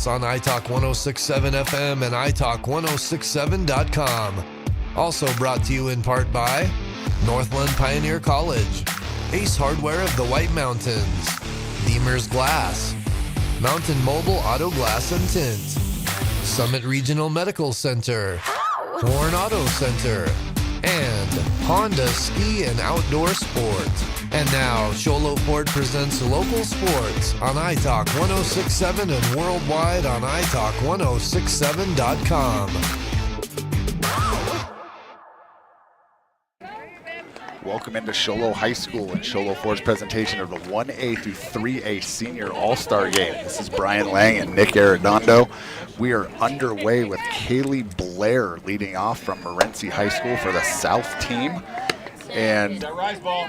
sports on iTalk 1067 FM and iTalk1067.com. Also brought to you in part by Northland Pioneer College, Ace Hardware of the White Mountains, Deemer's Glass, Mountain Mobile Auto Glass and Tint, Summit Regional Medical Center, Horn Auto Center, and Honda Ski and Outdoor Sport. And now, Sholo Ford presents Local Sports on iTalk 1067 and worldwide on iTalk1067.com. Welcome into Sholo High School and Sholo Ford's presentation of the 1A through 3A Senior All-Star Game. This is Brinleigh and Nick Arredondo. We are underway with Haleigh Blair leading off from Morenci High School for the South team. And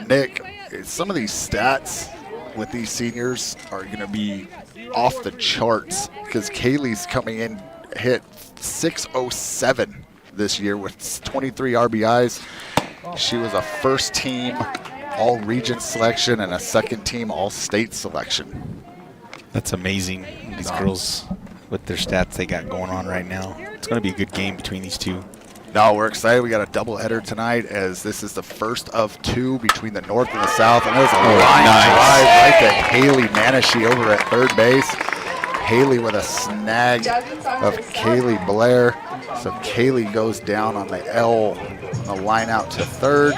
Nick, some of these stats with these seniors are going to be off the charts because Haleigh's coming in hit 607 this year with 23 RBIs. She was a first-team all-region selection and a second-team all-state selection. That's amazing. These girls, with their stats they got going on right now. It's going to be a good game between these two. No, we're excited. We got a doubleheader tonight as this is the first of two between the North and the South. And there's a line drive right to Haleigh Maennche over at third base. Haleigh with a snag of Haleigh Blair. So Haleigh goes down on the L, on the line out to third.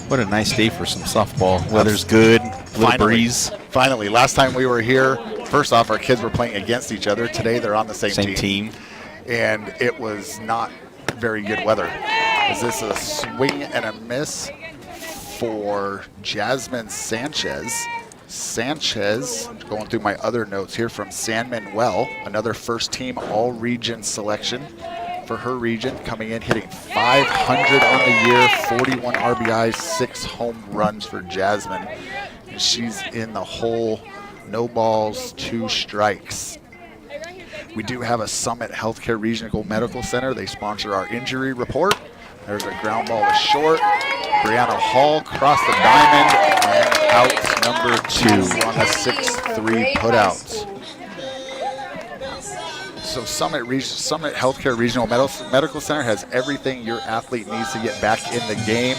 What a nice day for some softball. Weather's good, little breeze. Finally, last time we were here, first off, our kids were playing against each other. Today they're on the same team. And it was not very good weather. This is a swing and a miss for Jazmine Sanchez. Sanchez, going through my other notes here, from San Manuel, another first-team all-region selection for her region, coming in hitting 500 on the year, 41 RBIs, 6 home runs for Jazmine. And she's in the hole, no balls, 2 strikes. We do have a Summit Healthcare Regional Medical Center. They sponsor our injury report. There's a ground ball to short. Brianna Hall crossed the diamond and out number 2 on a 6-3 putout. So Summit Healthcare Regional Medical Center has everything your athlete needs to get back in the game.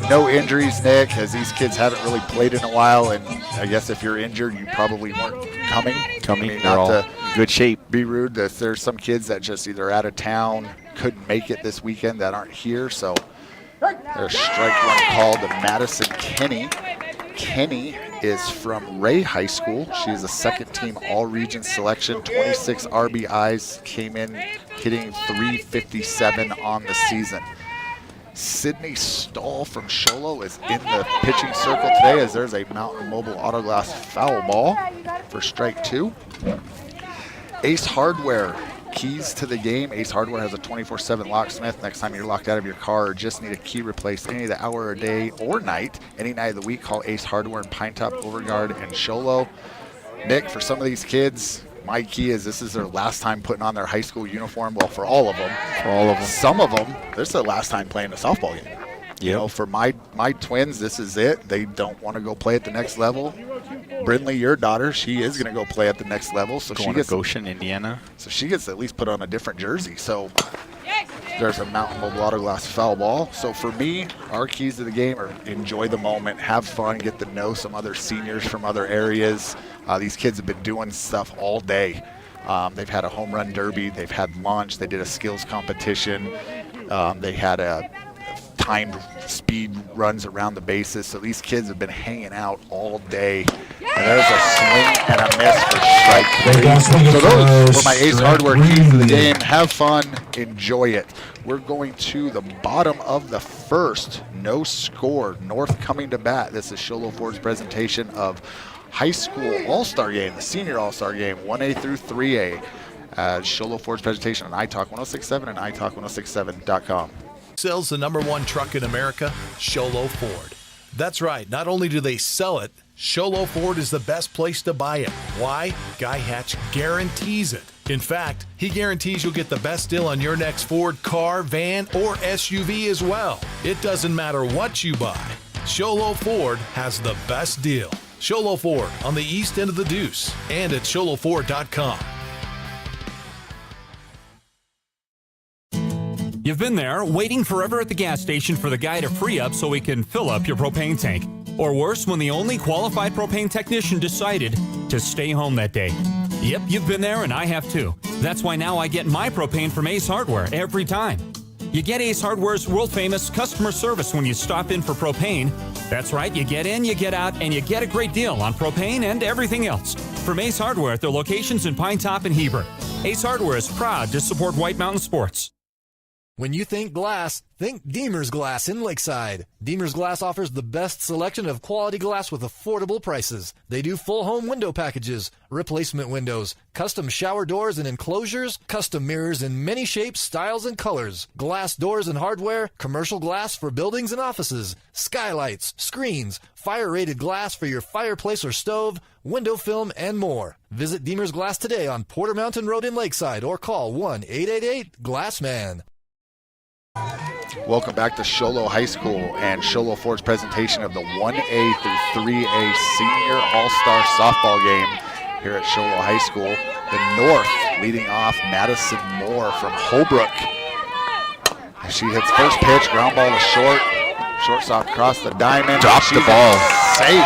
No injuries, Nick, as these kids haven't really played in a while. And I guess if you're injured, you probably weren't coming. They're all in good shape. Be rude. There's some kids that just either out of town, couldn't make it this weekend, that aren't here. So there's strike one called to Madison Kenney. Kenney is from Ray High School. She is a second-team all-region selection, 26 RBIs, came in hitting 357 on the season. Sydney Stahl from Sholo is in the pitching circle today as there's a Mountain Mobile Auto Glass foul ball for strike 2. Ace Hardware, keys to the game. Ace Hardware has a 24/7 locksmith. Next time you're locked out of your car or just need a key replaced any of the hour or day or night, any night of the week, call Ace Hardware in Pine Top, Overguard, and Sholo. Nick, for some of these kids, my key is this is their last time putting on their high school uniform. Well, for all of them. Some of them, this is their last time playing a softball game. You know, for my twins, this is it. They don't want to go play at the next level. Brinleigh, your daughter, she is going to go play at the next level. So she gets Goshen, Indiana. So she gets to at least put on a different jersey. So there's a Mountain Mobile Auto Glass foul ball. So for me, our keys to the game are enjoy the moment, have fun, get to know some other seniors from other areas. These kids have been doing stuff all day. They've had a home run derby. They've had lunch. They did a skills competition. They had a timed speed runs around the bases. So these kids have been hanging out all day. And there's a swing and a miss for strike 3. So those were my Ace Hardware keys to the game. Have fun, enjoy it. We're going to the bottom of the first. No score. North coming to bat. This is Sholo Ford's presentation of high school all-star game, the senior all-star game, 1A through 3A. Sholo Ford's presentation on iTalk 1067 and iTalk1067.com. Sells the #1 truck in America, Sholo Ford. That's right, not only do they sell it, Sholo Ford is the best place to buy it. Why? Guy Hatch guarantees it. In fact, he guarantees you'll get the best deal on your next Ford car, van, or SUV as well. It doesn't matter what you buy, Sholo Ford has the best deal. Sholo Ford on the east end of the Deuce and at sholoford.com. You've been there, waiting forever at the gas station for the guy to free up so he can fill up your propane tank. Or worse, when the only qualified propane technician decided to stay home that day. Yep, you've been there and I have too. That's why now I get my propane from Ace Hardware every time. You get Ace Hardware's world-famous customer service when you stop in for propane. That's right, you get in, you get out, and you get a great deal on propane and everything else. From Ace Hardware at their locations in Pine Top and Heber. Ace Hardware is proud to support White Mountain Sports. When you think glass, think Deemer's Glass in Lakeside. Deemer's Glass offers the best selection of quality glass with affordable prices. They do full home window packages, replacement windows, custom shower doors and enclosures, custom mirrors in many shapes, styles, and colors, glass doors and hardware, commercial glass for buildings and offices, skylights, screens, fire-rated glass for your fireplace or stove, window film, and more. Visit Deemer's Glass today on Porter Mountain Road in Lakeside or call 1-888-GLASSMAN. Welcome back to Sholo High School and Sholo Ford's presentation of the 1A through 3A Senior All-Star Softball game here at Sholo High School. The North leading off Madison Moore from Holbrook. She hits first pitch, ground ball to short. Shortstop across the diamond. Dropped the ball. Safe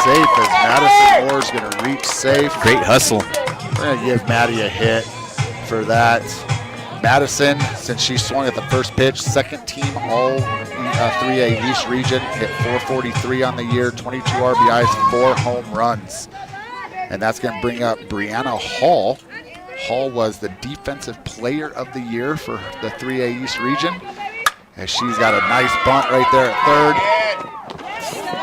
as Madison Moore's going to reach safe. Great hustle. We're going to give Maddie a hit for that. Madison, since she swung at the first pitch, second team all 3A East region, hit 443 on the year, 22 RBIs, 4 home runs. And that's going to bring up Brianna Hall. Hall was the defensive player of the year for the 3A East region. And she's got a nice bunt right there at third.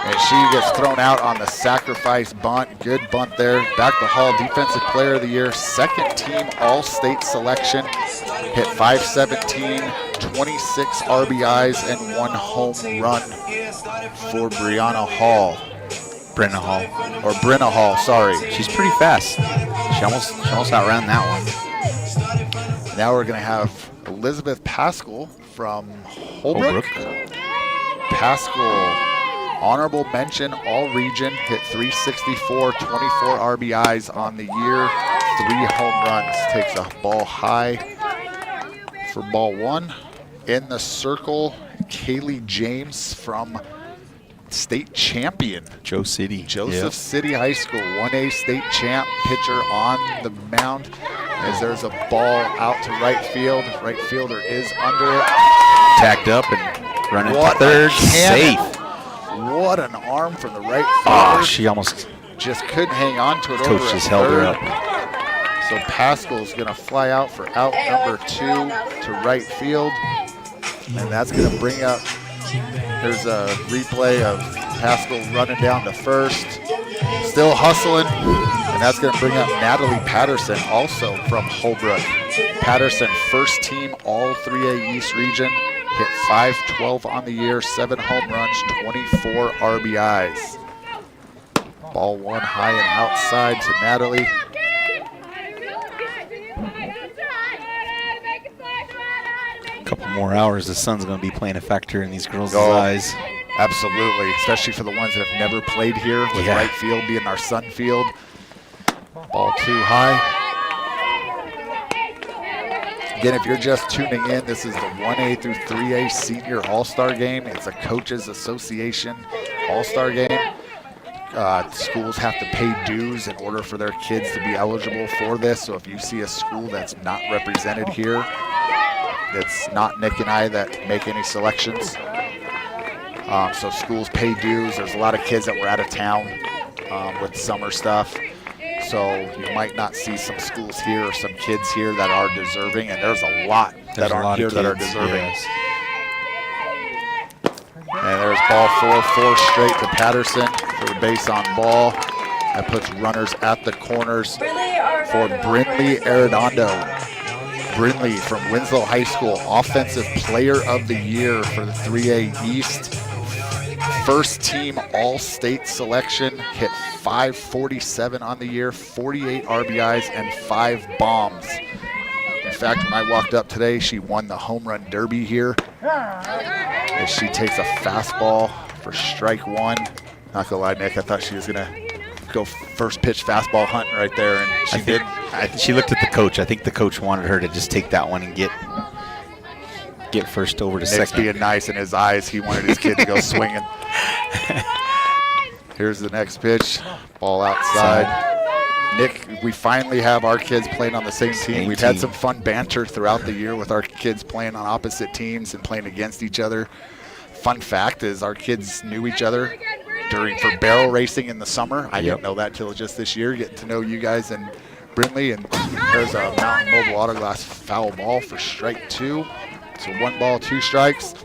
And she gets thrown out on the sacrifice bunt. Good bunt there. Back to Hall, defensive player of the year, second team all-state selection. Hit .517, 26 RBIs, and 1 home run for Brianna Hall. Brinna Hall, sorry. She's pretty fast. She almost outran that one. Now we're going to have Elizabeth Paschal from Holbrook. Paschal, honorable mention, all region, hit .364, 24 RBIs on the year, 3 home runs. Takes a ball high for ball 1. In the circle, Kaylee James from state champion Joseph City High School, 1A state champ, pitcher on the mound. As there's a ball out to right field. Right fielder is under it. Tacked up and running to third. Safe. What an arm from the right fielder. Oh, she almost just couldn't hang on to it. Coach just held her up. So Paschal's going to fly out for out number 2 to right field. And that's going to bring up, there's a replay of Paschal running down to first. Still hustling. And that's going to bring up Natalie Patterson, also from Holbrook. Patterson, first team all 3A East region. Hit .512 on the year, 7 home runs, 24 RBIs. Ball 1 high and outside to Natalie. Couple more hours, the sun's going to be playing a factor in these girls' eyes. Absolutely, especially for the ones that have never played here, with right field being our sun field. Ball 2 high. Again, if you're just tuning in, this is the 1A through 3A Senior All-Star Game. It's a Coaches Association All-Star Game. Schools have to pay dues in order for their kids to be eligible for this. So if you see a school that's not represented here, it's not Nick and I that make any selections. So schools pay dues. There's a lot of kids that were out of town with summer stuff. So you might not see some schools here or some kids here that are deserving, and there's a lot that aren't here that are deserving. Yes. And there's ball 4 straight to Patterson for the base on ball. That puts runners at the corners for Brinleigh Arredondo. Brinleigh from Winslow High School, Offensive Player of the Year for the 3A East. First team all-state selection, hit .547 on the year, 48 RBIs, and 5 bombs. In fact, when I walked up today, she won the home run derby here. As she takes a fastball for strike 1. Not gonna lie, Nick, I thought she was gonna go first pitch fastball hunting right there, and she did. She looked at the coach. I think the coach wanted her to just take that one and get first over to Nick's second. being nice in his eyes. He wanted his kid to go swinging. Here's the next pitch. Ball outside. Nick, we finally have our kids playing on the same team. We've had some fun banter throughout the year with our kids playing on opposite teams and playing against each other. Fun fact is our kids knew each other for barrel racing in the summer. I didn't know that till just this year, getting to know you guys and Brinleigh. And there's a Mountain Mobile Autoglass foul ball for strike 2. So 1 ball, 2 strikes.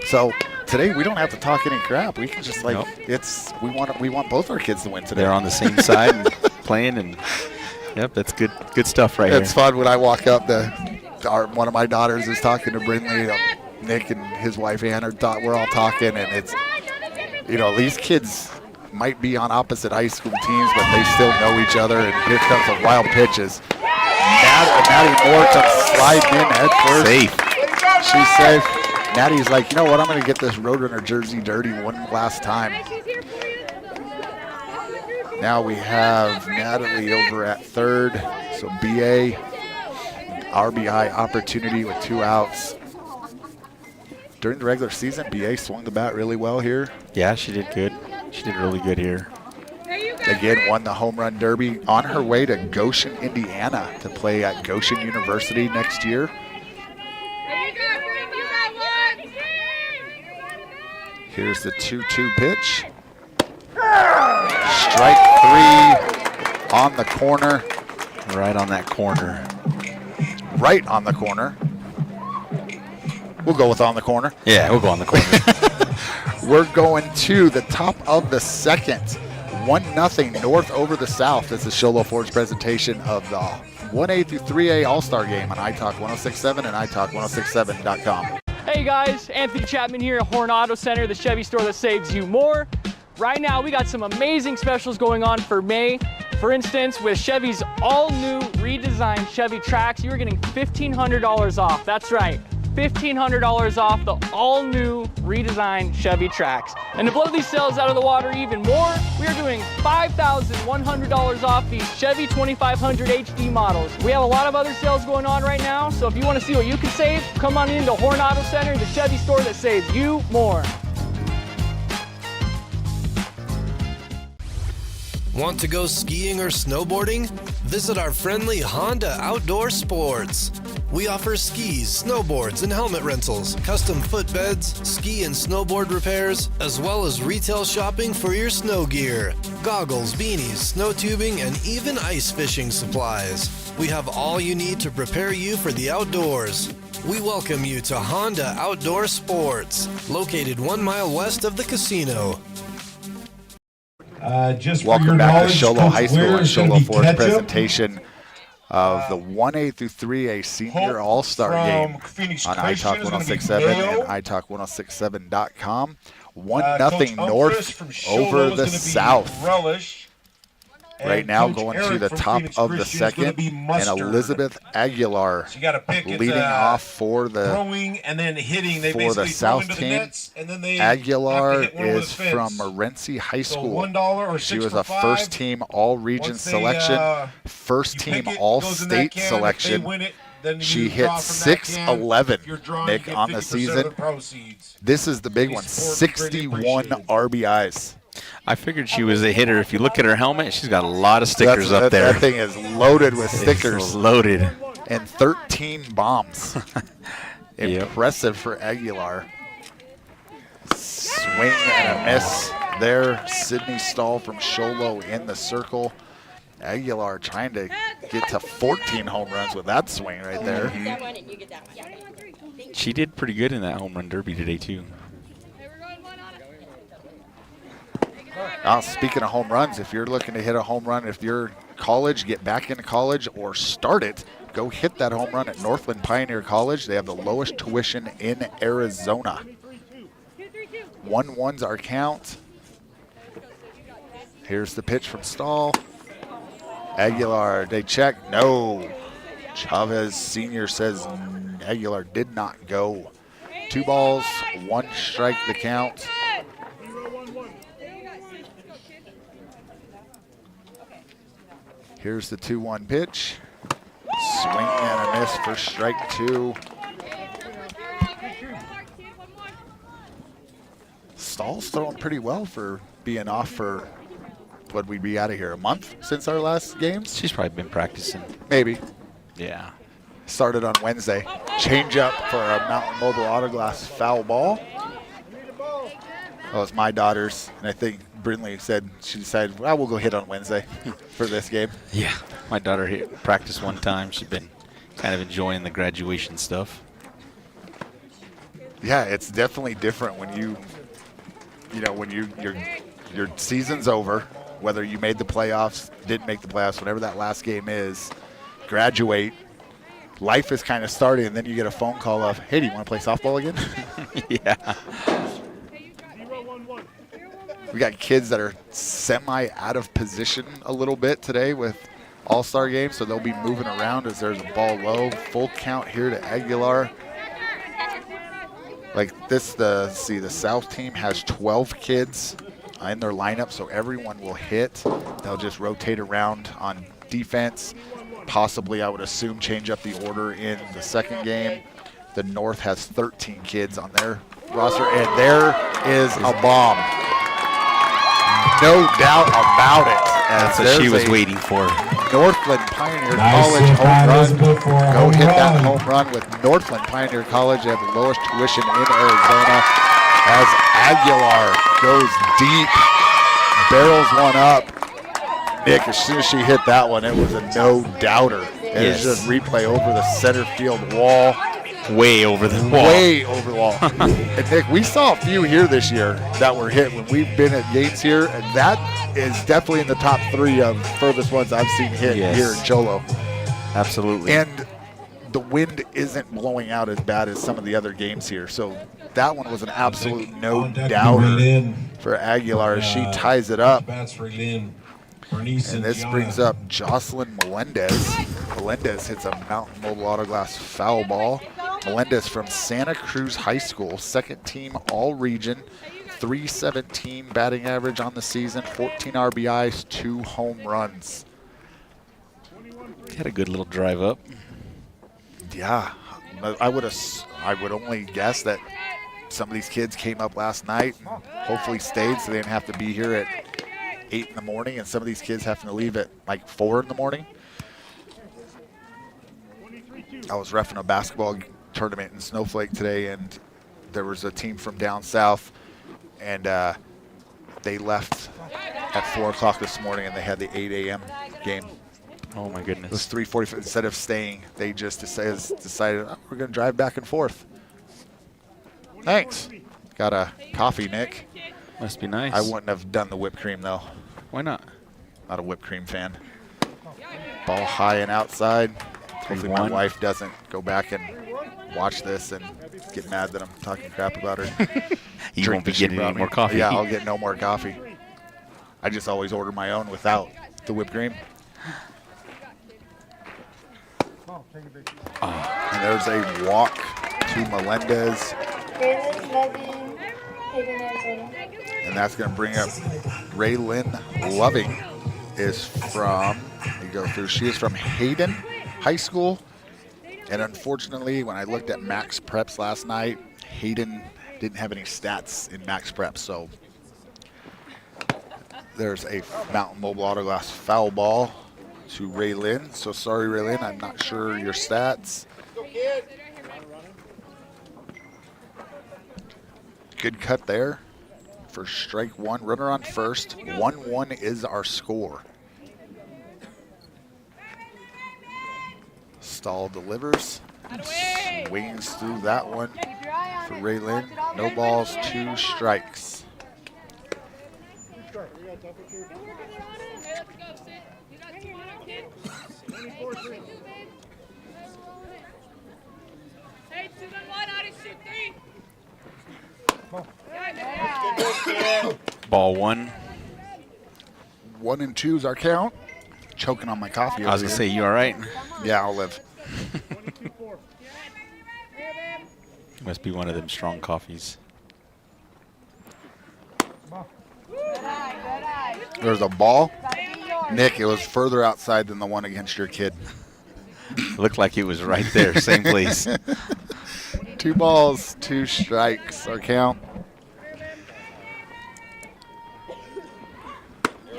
So today we don't have to talk any crap. We can just we want both our kids to win today. They're on the same side and playing, and that's good stuff right here. It's fun when I walk up. One of my daughters is talking to Brinleigh. Nick and his wife Ann we're all talking, and it's these kids might be on opposite high school teams, but they still know each other. And here comes the wild pitches. Maddie Moore comes sliding in head first. Safe. She's safe. Maddie's like, you know what? I'm going to get this Roadrunner jersey dirty one last time. Now we have Natalie over at third. So BA, RBI opportunity with 2 outs. During the regular season, BA swung the bat really well here. Yeah, she did good. She did really good here. Again, won the home run derby on her way to Goshen, Indiana to play at Goshen University next year. Here's the 2-2 pitch. Strike 3 on the corner. Right on that corner. Right on the corner. We'll go with on the corner. Yeah, we'll go on the corner. We're going to the top of the second. 1-0 North over the South. This is Sholo Ford's presentation of the 1A through 3A All-Star Game on iTalk 106.7 and iTalk106.7.com. Hey guys, Anthony Chapman here at Horn Auto Center, the Chevy store that saves you more. Right now we got some amazing specials going on for May. For instance, with Chevy's all-new redesigned Chevy Trax, you're getting $1,500 off. That's right, $1,500 off the all-new redesigned Chevy Trax. And to blow these sales out of the water even more, we are doing $5,100 off these Chevy 2500 HD models. We have a lot of other sales going on right now, so if you want to see what you can save, come on into Horn Auto Center, the Chevy store that saves you more. Want to go skiing or snowboarding? Visit our friendly Honda Outdoor Sports. We offer skis, snowboards, and helmet rentals, custom footbeds, ski and snowboard repairs, as well as retail shopping for your snow gear, goggles, beanies, snow tubing, and even ice fishing supplies. We have all you need to prepare you for the outdoors. We welcome you to Honda Outdoor Sports, located 1 mile west of the casino. Welcome back to Sholo High School and Sholo Ford's presentation of the 1A through 3A Senior All-Star Game on iTalk 106.7 and iTalk106.7.com. 1-0 North over the South. Right now going to the top of the second, and Alizabeth Aguilar leading off for the South team. Aguilar is from Morenci High School. She was a first-team all-region selection, first-team all-state selection. She hit 611, Nick, on the season. This is the big one, 61 RBIs. I figured she was a hitter. If you look at her helmet, she's got a lot of stickers up there. That thing is loaded with stickers. It's loaded. And 13 bombs. Impressive for Aguilar. Swing and a miss there. Sydney Stahl from Sholo in the circle. Aguilar trying to get to 14 home runs with that swing right there. She did pretty good in that home run derby today, too. Speaking of home runs, if you're looking to hit a home run, if you're college, get back into college or start it, go hit that home run at Northland Pioneer College. They have the lowest tuition in Arizona. 1-1's our count. Here's the pitch from Stahl. Aguilar, they check. No. Chavez Sr. says Aguilar did not go. 2 balls, 1 strike the count. Here's the 2-1 pitch. Swing and a miss for strike 2. Stahl's throwing pretty well for being off for, what we'd be out of here, a month since our last games? She's probably been practicing. Maybe. Yeah. Started on Wednesday. Change up for a Mountain Mobile Autoglass foul ball. Well, it's my daughter's, and I think Brinleigh said she decided, well, we'll go hit on Wednesday for this game. Yeah. My daughter practiced one time. She's been kind of enjoying the graduation stuff. Yeah, it's definitely different when when your season's over, whether you made the playoffs, didn't make the playoffs, whatever that last game is, graduate, life is kind of starting, and then you get a phone call of, hey, do you want to play softball again? Yeah. We got kids that are semi out of position a little bit today with all-star games, so they'll be moving around as there's a ball low. Full count here to Aguilar. Like this, the South team has 12 kids in their lineup, so everyone will hit. They'll just rotate around on defense. Possibly, I would assume, change up the order in the second game. The North has 13 kids on their roster, and there is a bomb. No doubt about it. That's what she was waiting for. Northland Pioneer College home run. Go hit that home run with Northland Pioneer College. They have the lowest tuition in Arizona as Aguilar goes deep, barrels one up. Nick, as soon as she hit that one, it was a no-doubter. It's just replay over the center field wall. Way over the wall. Way over the wall. And Nick, we saw a few here this year that were hit when we've been at games here, and that is definitely in the top 3 of furthest ones I've seen hit here in Cholo. Absolutely. And the wind isn't blowing out as bad as some of the other games here, so that one was an absolute no-doubter for Aguilar as she ties it up. And this brings up Jocelyn Melendez. Melendez hits a Mountain Mobile Autoglass foul ball. Melendez from Santa Cruz High School, second team all-region, .317 batting average on the season, 14 RBIs, 2 home runs. Had a good little drive up. Yeah, I would only guess that some of these kids came up last night and hopefully stayed so they didn't have to be here at 8 in the morning, and some of these kids having to leave at like 4 in the morning. I was reffing a basketball tournament in Snowflake today, and there was a team from down south, and they left at 4 o'clock this morning, and they had the 8 a.m. game. Oh my goodness. It was 3:45. Instead of staying, they just decided oh, we're going to drive back and forth. Thanks. Got a coffee, Nick. Must be nice. I wouldn't have done the whipped cream, though. Why not? Not a whipped cream fan. Ball high and outside. Hopefully my wife doesn't go back and watch this and get mad that I'm talking crap about her. You won't be getting any more coffee. Yeah, I'll get no more coffee. I just always order my own without the whipped cream. And there's a walk to Melendez. And that's going to bring up Brinlynn Loving is from, we go through, she is from Hayden High School. And unfortunately, when I looked at Max Preps last night, Hayden didn't have any stats in Max Preps. So there's a Mountain Mobile Autoglass foul ball to Brinlynn. So sorry, Brinlynn, I'm not sure your stats. Good cut there for strike 1. Runner on first. 1-1 is our score. Stahl delivers. Swings through that one for Brinlynn. No balls, 2 strikes. Ball 1. 1 and 2 is our count. Choking on my coffee. I was going to say, you all right? Yeah, I'll live. Must be one of them strong coffees. There's a ball. Nick, it was further outside than the one against your kid. Looked like it was right there, same place. 2 balls, 2 strikes, our count.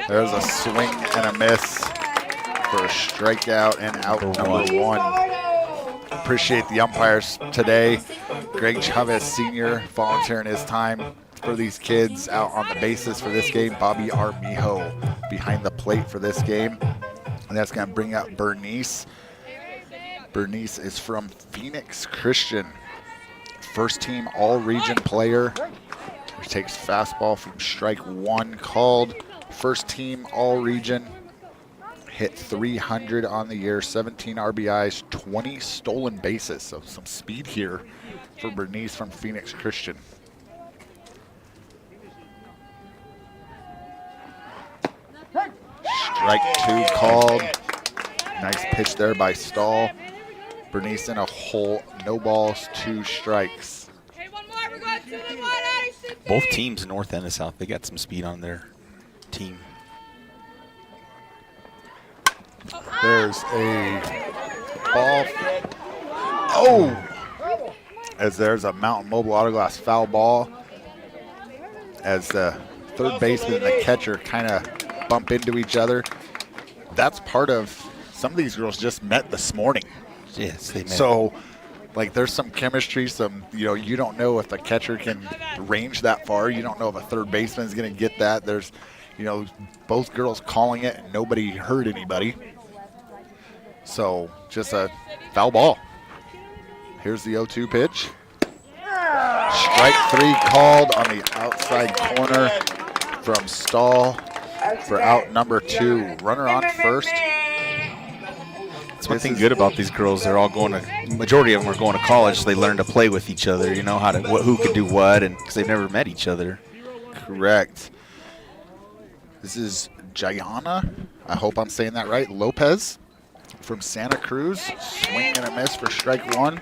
There's a swing and a miss for a strikeout and out number 1. Appreciate the umpires today. Greg Chavez Sr. volunteering his time for these kids out on the bases for this game. Bobby Armijo behind the plate for this game. And that's going to bring up Bernice. Bernice is from Phoenix Christian. First team all-region player. He takes fastball from strike 1 called. First team all-region. Hit 300 on the year, 17 RBIs, 20 stolen bases. So some speed here for Bernice from Phoenix Christian. Strike 2 called. Nice pitch there by Stahl. Bernice in a hole, no balls, 2 strikes. Both teams, North and the South, they got some speed on their team. There's a ball. Oh! As there's a Mountain Mobile Autoglass foul ball. As the third baseman and the catcher kind of bump into each other. That's part of, some of these girls just met this morning. Yes, they met. So, like, there's some chemistry, you don't know if the catcher can range that far. You don't know if a third baseman is going to get that. There's, both girls calling it and nobody heard anybody. So, just a foul ball. Here's the 0-2 pitch. Strike 3 called on the outside corner from Stahl for out number 2. Runner on first. That's one thing good about these girls. They're all majority of them are going to college, so they learn to play with each other, who can do what, and because they've never met each other. Correct. This is Jayana, I hope I'm saying that right, Lopez from Santa Cruz. Swing and a miss for strike 1.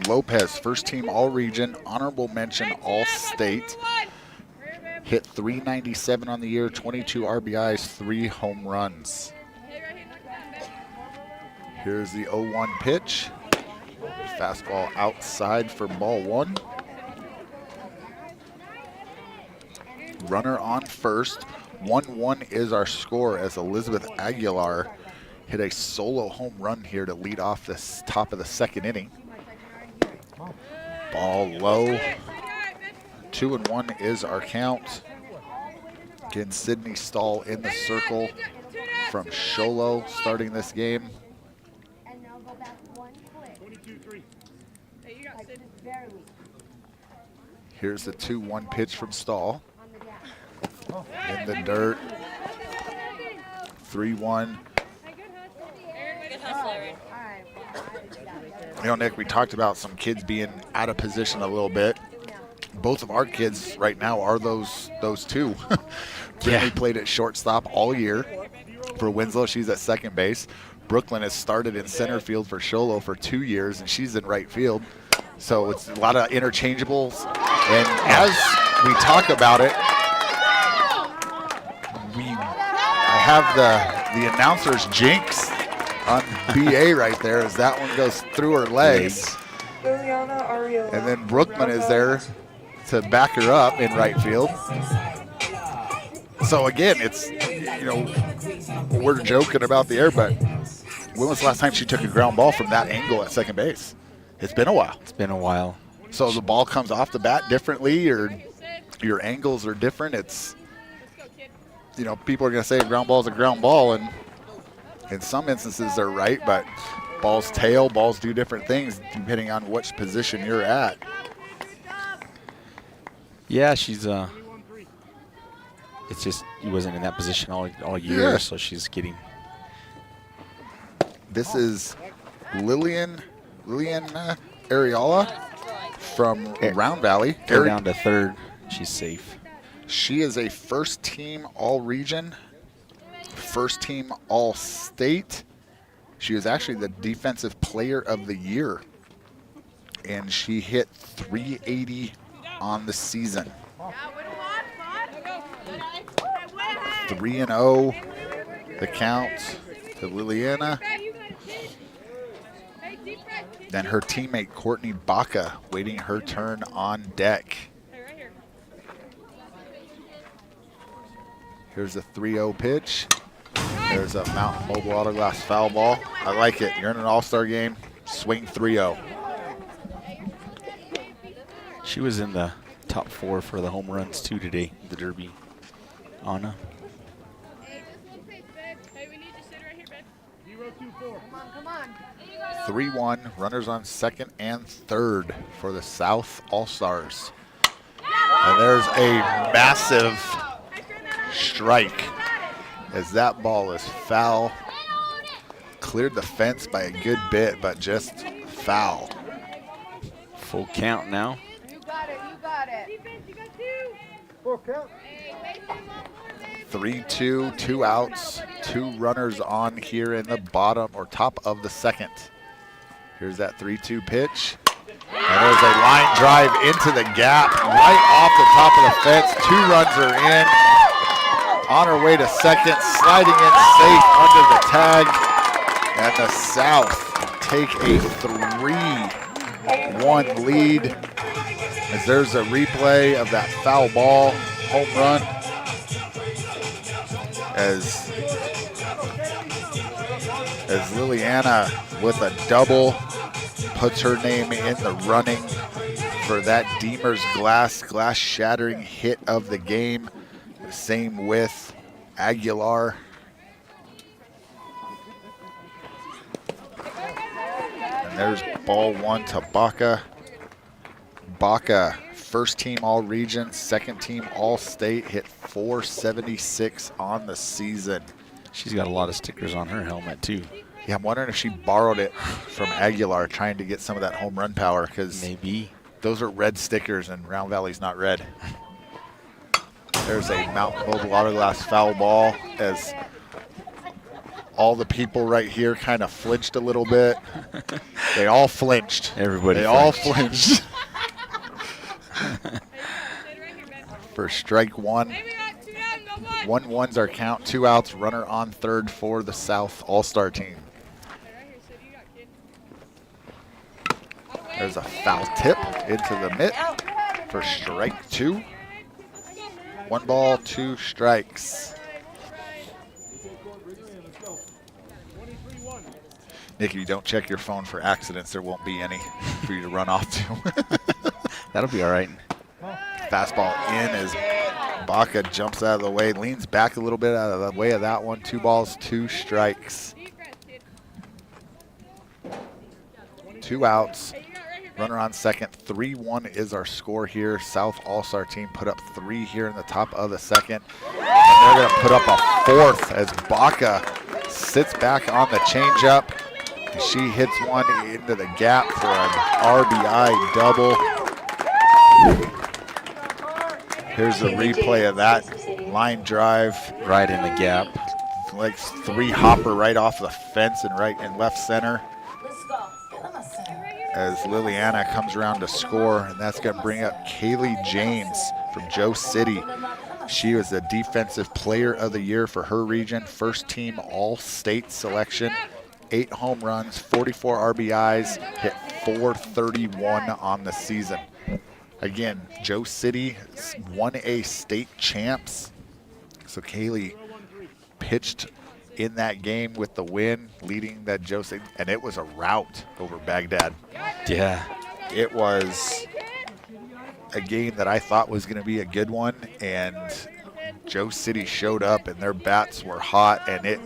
Lopez, first team all-region, honorable mention all-state. Hit 397 on the year, 22 RBIs, 3 home runs. Here's the 0-1 pitch. Fastball outside for ball 1. Runner on first. 1-1 is our score as Alizabeth Aguilar hit a solo home run here to lead off this top of the second inning. Ball low. 2-1 is our count. Again, Sydney Stahl in the circle from Sholo starting this game. Here's the 2-1 pitch from Stahl. In the dirt. 3-1. Nick, we talked about some kids being out of position a little bit. Both of our kids right now are those two. Brinleigh played at shortstop all year. For Winslow, she's at second base. Brooklynn has started in center field for Sholo for 2 years, and she's in right field. So it's a lot of interchangeables. And as we talk about it, I have the announcer's jinx on BA right there as that one goes through her legs. And then Brooklynn is there to back her up in right field. So again, it's, we're joking about the air, but when was the last time she took a ground ball from that angle at second base? It's been a while. It's been a while. So the ball comes off the bat differently, or your angles are different. It's, people are going to say a ground ball is a ground ball, and in some instances they're right, but balls tail, balls do different things depending on which position you're at. Yeah, she's it's just he wasn't in that position all year, so she's getting. This is Lillian Arreola from Round Valley. Go down to third. She's safe. She is a first team all-region, first team all-state. She was actually the defensive player of the year, and she hit 380 on the season. 3-0 the count to Liliana. Then her teammate Courtney Baca waiting her turn on deck. Here's a 3-0 pitch. There's a Mountain Mobile Auto Glass foul ball. I like it. You're in an all-star game. Swing 3-0. She was in the top 4 for the home runs too today, the Derby. Anna. 3-1, runners on second and third for the South All-Stars. And there's a massive strike as that ball is foul. Cleared the fence by a good bit, but just foul. Full count now. You got it. Full count. 3-2, 2 outs, 2 runners on here in the bottom or top of the second. Here's that 3-2 pitch. And there's a line drive into the gap right off the top of the fence. 2 runs are in. On her way to second, sliding in safe under the tag. And the South take a 3-1 lead. As there's a replay of that foul ball home run. As Liliana with a double puts her name in the running for that Deemer's glass shattering hit of the game. The same with Aguilar. And there's ball 1 to Baca. Baca, first team all-region, second team all-state, hit .476 on the season. She's got a lot of stickers on her helmet too. Yeah, I'm wondering if she borrowed it from Aguilar, trying to get some of that home run power, because maybe those are red stickers and Round Valley's not red. There's a Mountain Mobile Auto Glass foul ball as all the people right here kind of flinched a little bit. They all flinched. Everybody They all flinched. For strike 1. 1-1's our count, 2 outs, runner on third for the South All-Star team. There's a foul tip into the mitt for strike 2. 1 ball, 2 strikes. Nick, if you don't check your phone for accidents, there won't be any for you to run off to. That'll be all right. Fastball in as Baca jumps out of the way, leans back a little bit out of the way of that one. 2 balls, 2 strikes. 2 outs. Runner on second. 3-1 is our score here. South All-Star team put up 3 here in the top of the second. And they're going to put up a 4th as Baca sits back on the changeup. She hits one into the gap for an RBI double. Here's a replay of that line drive. Right in the gap. Like 3 hopper right off the fence and right and left center. As Liliana comes around to score, and that's going to bring up Kaylee James from Joe City. She was the Defensive Player of the Year for her region, first team all-state selection, 8 home runs, 44 RBIs, hit .431 on the season. Again, Joe City 1A state champs. So Kaylee pitched in that game with the win, leading that Joe City, and it was a rout over Baghdad. Yeah. It was a game that I thought was going to be a good one, and Joe City showed up, and their bats were hot, and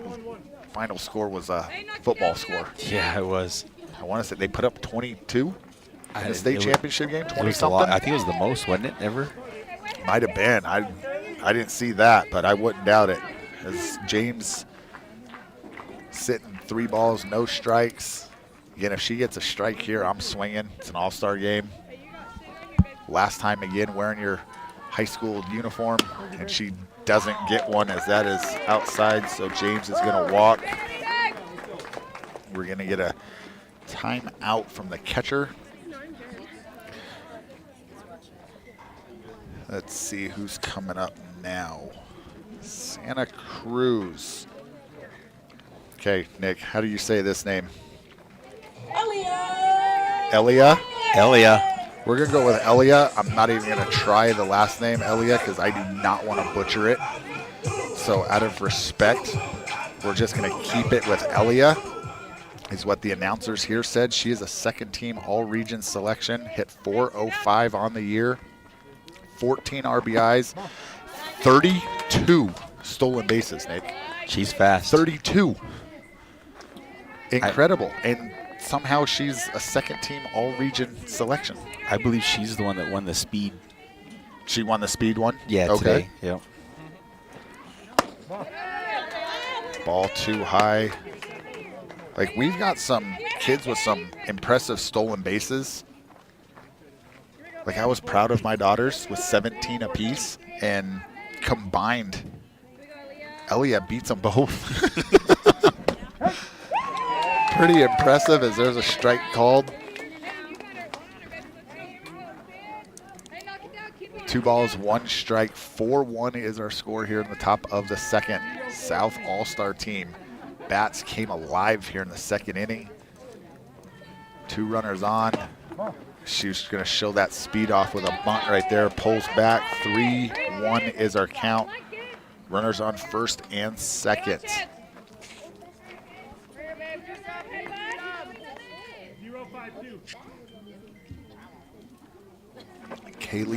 final score was a football score. Yeah, it was. I want to say they put up 22 in the state championship game, 20 it was something. a lot. I think it was the most, wasn't it, ever? Might have been. I didn't see that, but I wouldn't doubt it. As James sitting 3 balls, no strikes. Again, if she gets a strike here, I'm swinging. It's an all-star game. Last time again wearing your high school uniform, and she doesn't get one as that is outside, so James is going to walk. We're going to get a timeout from the catcher. Let's see who's coming up now. Santa Cruz Okay, Nick, how do you say this name? Saleah. Elia? Saleah. We're going to go with Elia. I'm not even going to try the last name, Elia, because I do not want to butcher it. So out of respect, we're just going to keep it with Elia, is what the announcers here said. She is a second-team all-region selection, hit .405 on the year, 14 RBIs, 32 stolen bases, Nick. She's fast. 32. Incredible. And somehow she's a second-team all-region selection. I believe she's the one that won the speed. She won the speed one? Yeah, okay. Today. Yep. Ball too high. Like, we've got some kids with some impressive stolen bases. Like, I was proud of my daughters with 17 apiece, and combined, Elia beats them both. Pretty impressive as there's a strike called. 2 balls, 1 strike, 4-1 is our score here in the top of the second. South All-Star team. Bats came alive here in the second inning. 2 runners on. She's going to show that speed off with a bunt right there. Pulls back. 3-1 is our count. Runners on first and second.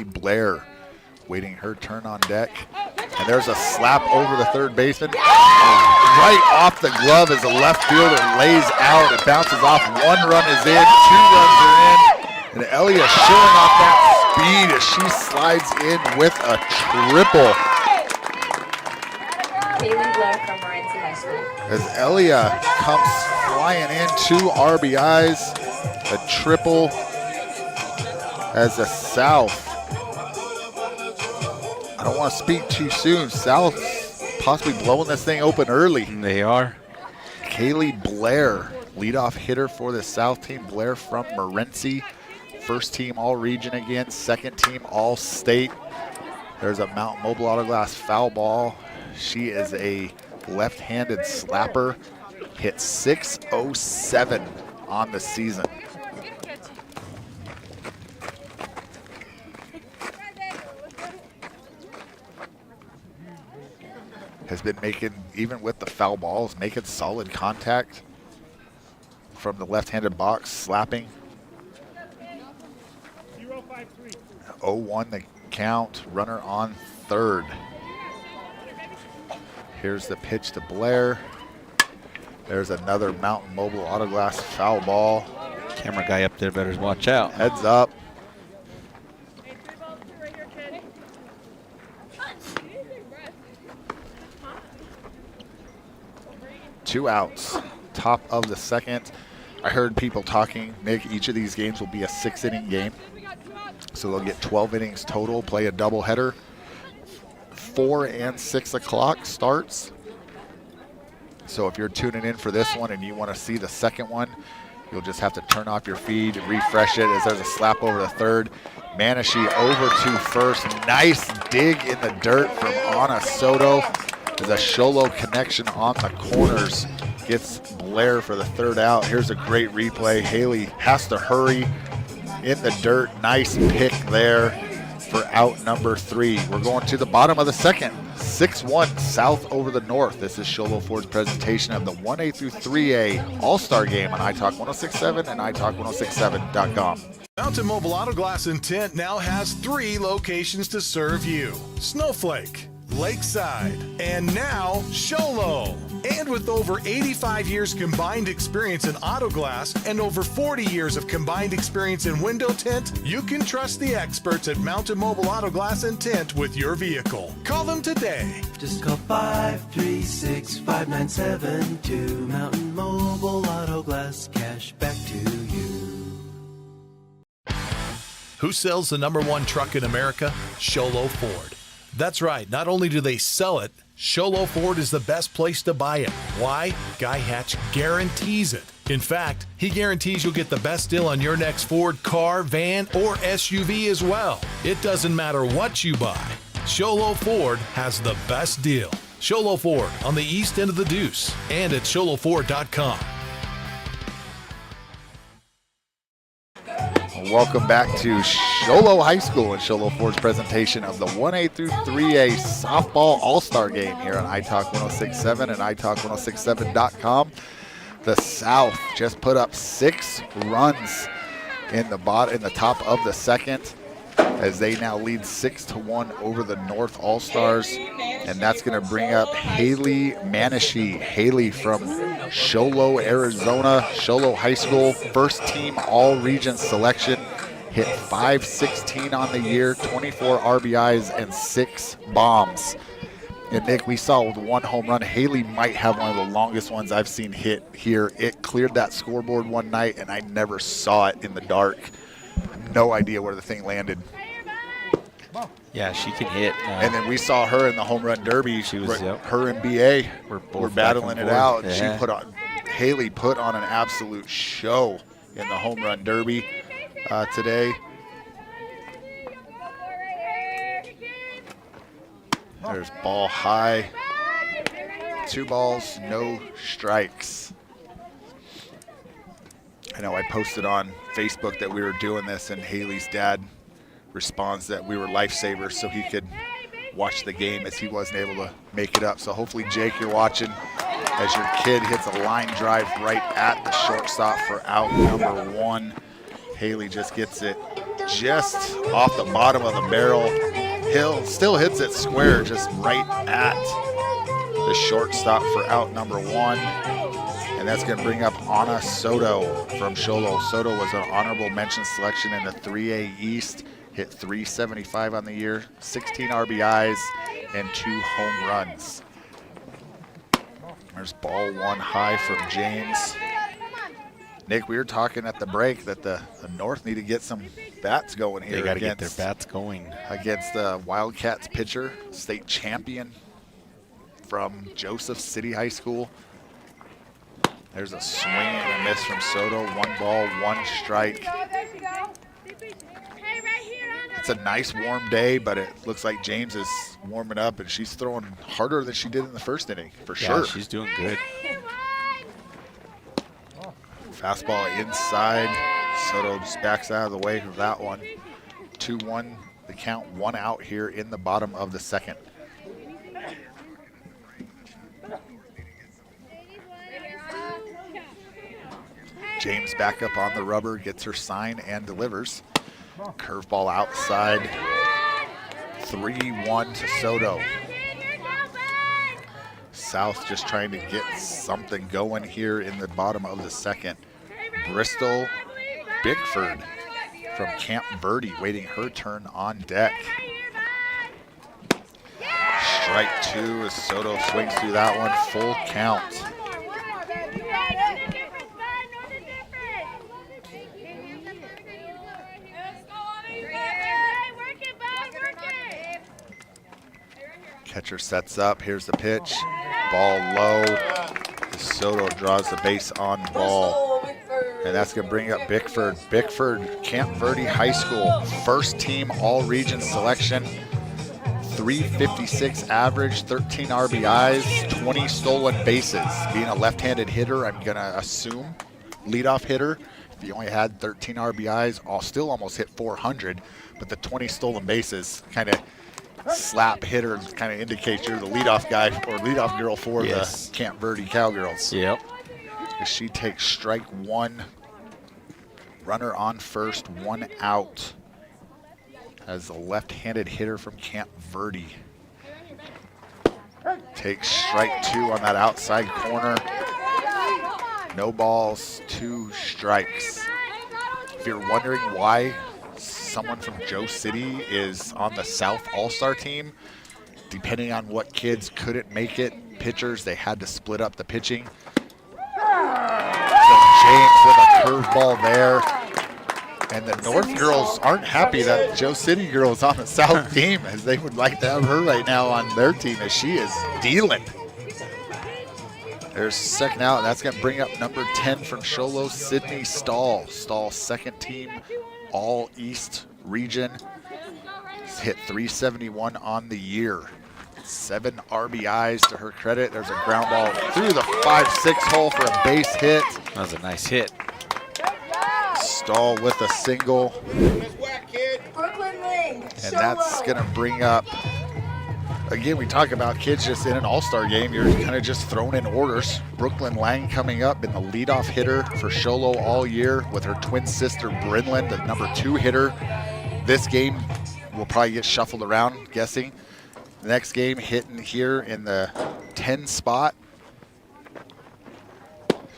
Blair waiting her turn on deck. And there's a slap over the third baseman. Right off the glove as the left fielder lays out. It bounces off. 1 run is in. 2 runs are in. And Elia showing off that speed as she slides in with a triple. Blair from Morenci High School. As Elia comes flying in, 2 RBIs, a triple as the South. I don't want to speak too soon. South possibly blowing this thing open early. They are. Blair, leadoff hitter for the South team. Blair from Morenci, first team all-region again, second team all-state. There's a Mount Mobile Auto Glass foul ball. She is a left-handed slapper. Hit .607 on the season. Has been making, even with the foul balls, making solid contact from the left-handed box, slapping. 0-1 the count, runner on third. Here's the pitch to Blair. There's another Mountain Mobile Auto Glass foul ball. Camera guy up there better watch out. Heads up. Two outs, top of the second. I heard people talking, Nick, each of these games will be a 6-inning game. So they'll get 12 innings total, play a doubleheader. 4 and 6 o'clock starts. So if you're tuning in for this one and you want to see the second one, you'll just have to turn off your feed, refresh it as there's a slap over the third. Maennche over to first. Nice dig in the dirt from Arredondo. There's a Sholo connection on the corners. Gets Blair for the third out. Here's a great replay. Haleigh has to hurry in the dirt. Nice pick there for out number 3. We're going to the bottom of the second. 6-1 South over the North. This is Sholo Ford's presentation of the 1A through 3A All-Star Game on iTalk 106.7 and iTalk106.7.com. Mountain Mobile Auto Glass and Tint now has 3 locations to serve you. Snowflake, Lakeside, and now Sholo. And with over 85 years combined experience in auto glass and over 40 years of combined experience in window tint, you can trust the experts at Mountain Mobile Auto Glass and Tint with your vehicle. Call them today. Just call 536-5972. Mountain Mobile Auto Glass, cash back to you. Who sells the #1 truck in America? Sholo Ford. That's right. Not only do they sell it, Sholo Ford is the best place to buy it. Why? Guy Hatch guarantees it. In fact, he guarantees you'll get the best deal on your next Ford car, van, or SUV as well. It doesn't matter what you buy. Sholo Ford has the best deal. Sholo Ford on the east end of the Deuce and at sholoford.com. Welcome back to Sholo High School and Sholo Ford's presentation of the 1A through 3A softball all-star game here on iTalk 106.7 and iTalk1067.com. The South just put up 6 runs in the top of the second as they now lead 6-1 over the North All-Stars. And that's going to bring up Haleigh Maennche. Haleigh from Sholo, Arizona, Sholo High School, first team all-region selection. Hit .516 on the year, 24 RBIs, and 6 bombs. And Nick, we saw with 1 home run, Haleigh might have one of the longest ones I've seen hit here. It cleared that scoreboard one night, and I never saw it in the dark. No idea where the thing landed. Yeah, she can hit. And then we saw her in the home run derby. She was, her and BA were battling it out. Yeah. Haleigh put on an absolute show in the home run derby today. There's ball high. 2 balls, no strikes. I know I posted on Facebook that we were doing this, and Haleigh's dad responds that we were lifesavers so he could watch the game as he wasn't able to make it up. So hopefully, Jake, you're watching as your kid hits a line drive right at the shortstop for out number 1. Haleigh just gets it just off the bottom of the barrel. Hill still hits it square, just right at the shortstop for out number 1. And that's going to bring up Arredondo from Sholo. Soto was an honorable mention selection in the 3A East. Hit .375 on the year, 16 RBIs, and 2 home runs. There's ball 1 high from James. Nick, we were talking at the break that the North need to get some bats going here. They got to get their bats going. Against the Wildcats pitcher, state champion from Joseph City High School. There's a swing and a miss from Soto. 1 ball, 1 strike. It's a nice warm day, but it looks like James is warming up, and she's throwing harder than she did in the first inning, for sure. Yeah, she's doing good. Fastball inside. Soto just backs out of the way of that one. 2-1, the count, 1 out here in the bottom of the second. James back up on the rubber, gets her sign and delivers. Curveball outside. 3-1 to Soto. South just trying to get something going here in the bottom of the second. Bristol Bickford from Camp Verde waiting her turn on deck. Strike 2 as Soto swings through that one. Full count. Catcher sets up. Here's the pitch. Ball low. Soto draws the base on ball. And that's going to bring up Bickford. Bickford, Camp Verde High School, first team all-region selection. 356 average, 13 RBIs, 20 stolen bases. Being a left-handed hitter, I'm going to assume leadoff hitter. If he only had 13 RBIs, I'll still almost hit 400. But the 20 stolen bases kind of slap hitter kind of indicates you're the leadoff guy or leadoff girl for the Camp Verde Cowgirls. Yep. As she takes strike 1, runner on first, 1 out. As the left-handed hitter from Camp Verde takes strike 2 on that outside corner. No balls, 2 strikes. If you're wondering why someone from Joe City is on the South All-Star team, depending on what kids couldn't make it, pitchers, they had to split up the pitching. So James with a curveball there. And the North girls aren't happy that Joe City girl is on the South team, as they would like to have her right now on their team, as she is dealing. There's second out, and that's going to bring up number 10 from Sholo, Sydney Stahl. Stahl, second team, All-East region. He's hit .371 on the year. 7 RBIs to her credit. There's a ground ball through the 5-6 hole for a base hit. That was a nice hit. Stahl with a single. And that's going to bring up, again, we talk about kids just in an all-star game. You're kind of just thrown in orders. Brinleigh coming up, been the leadoff hitter for Sholo all year with her twin sister Brinlynn, the number 2 hitter. This game will probably get shuffled around, guessing. The next game hitting here in the 10 spot.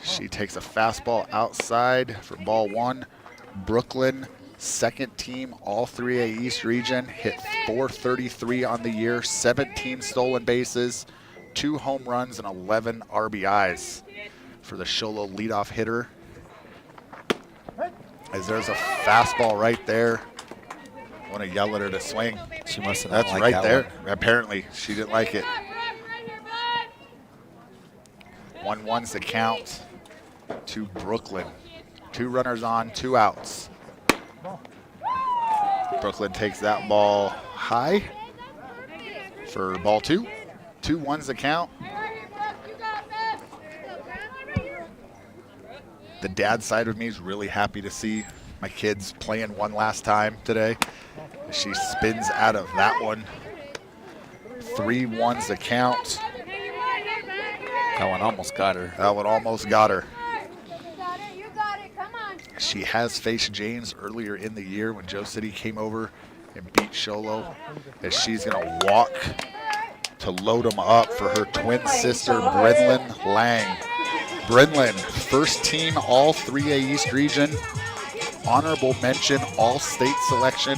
She takes a fastball outside for ball 1. Brooklynn, second team, all 3A East region, hit .433 on the year, 17 stolen bases, 2 home runs, and 11 RBIs for the Sholo leadoff hitter. As there's a fastball right there. I want to yell at her to swing. She must have That's liked right that there. one. Apparently, she didn't like it. 1-1's the count to Brooklynn. 2 runners on, 2 outs. Brooklynn takes that ball high for ball 2. 2-1's the count. The dad side of me is really happy to see my kids playing one last time today. She spins out of that one. 3-1's the count. That one almost got her. That one almost got her. You got it. Come on. She has faced James earlier in the year when Joe City came over and beat Sholo. As she's going to walk to load them up for her twin sister, Brinlynn Lang. Brinlynn, first team all 3A East region. Honorable mention, all-state selection.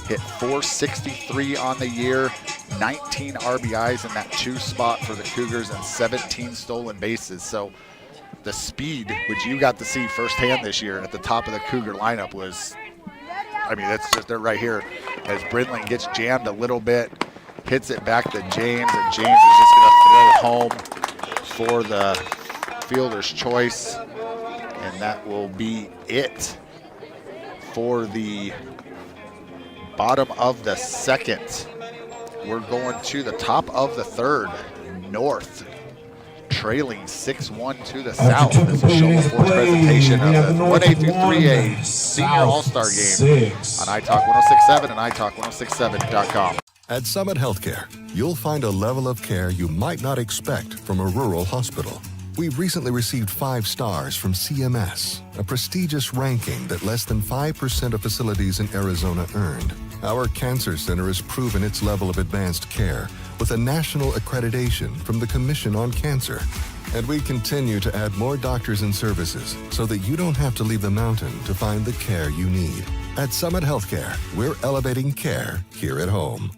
Hit .463 on the year. 19 RBIs in that 2 spot for the Cougars and 17 stolen bases. So the speed, which you got to see firsthand this year at the top of the Cougar lineup was, I mean, that's just there right here. As Brinlynn gets jammed a little bit, hits it back to James, and James is just going to throw home for the fielder's choice. And that will be it for the bottom of the second. We're going to the top of the third. North trailing 6-1 to the south. This is Sholo Ford's presentation of the 1A through 3A Senior All-Star Game on iTalk 106.7 and iTalk1067.com. At Summit Healthcare, you'll find a level of care you might not expect from a rural hospital. We've recently received 5 stars from CMS, a prestigious ranking that less than 5% of facilities in Arizona earned. Our cancer center has proven its level of advanced care with a national accreditation from the Commission on Cancer. And we continue to add more doctors and services so that you don't have to leave the mountain to find the care you need. At Summit Healthcare, we're elevating care here at home.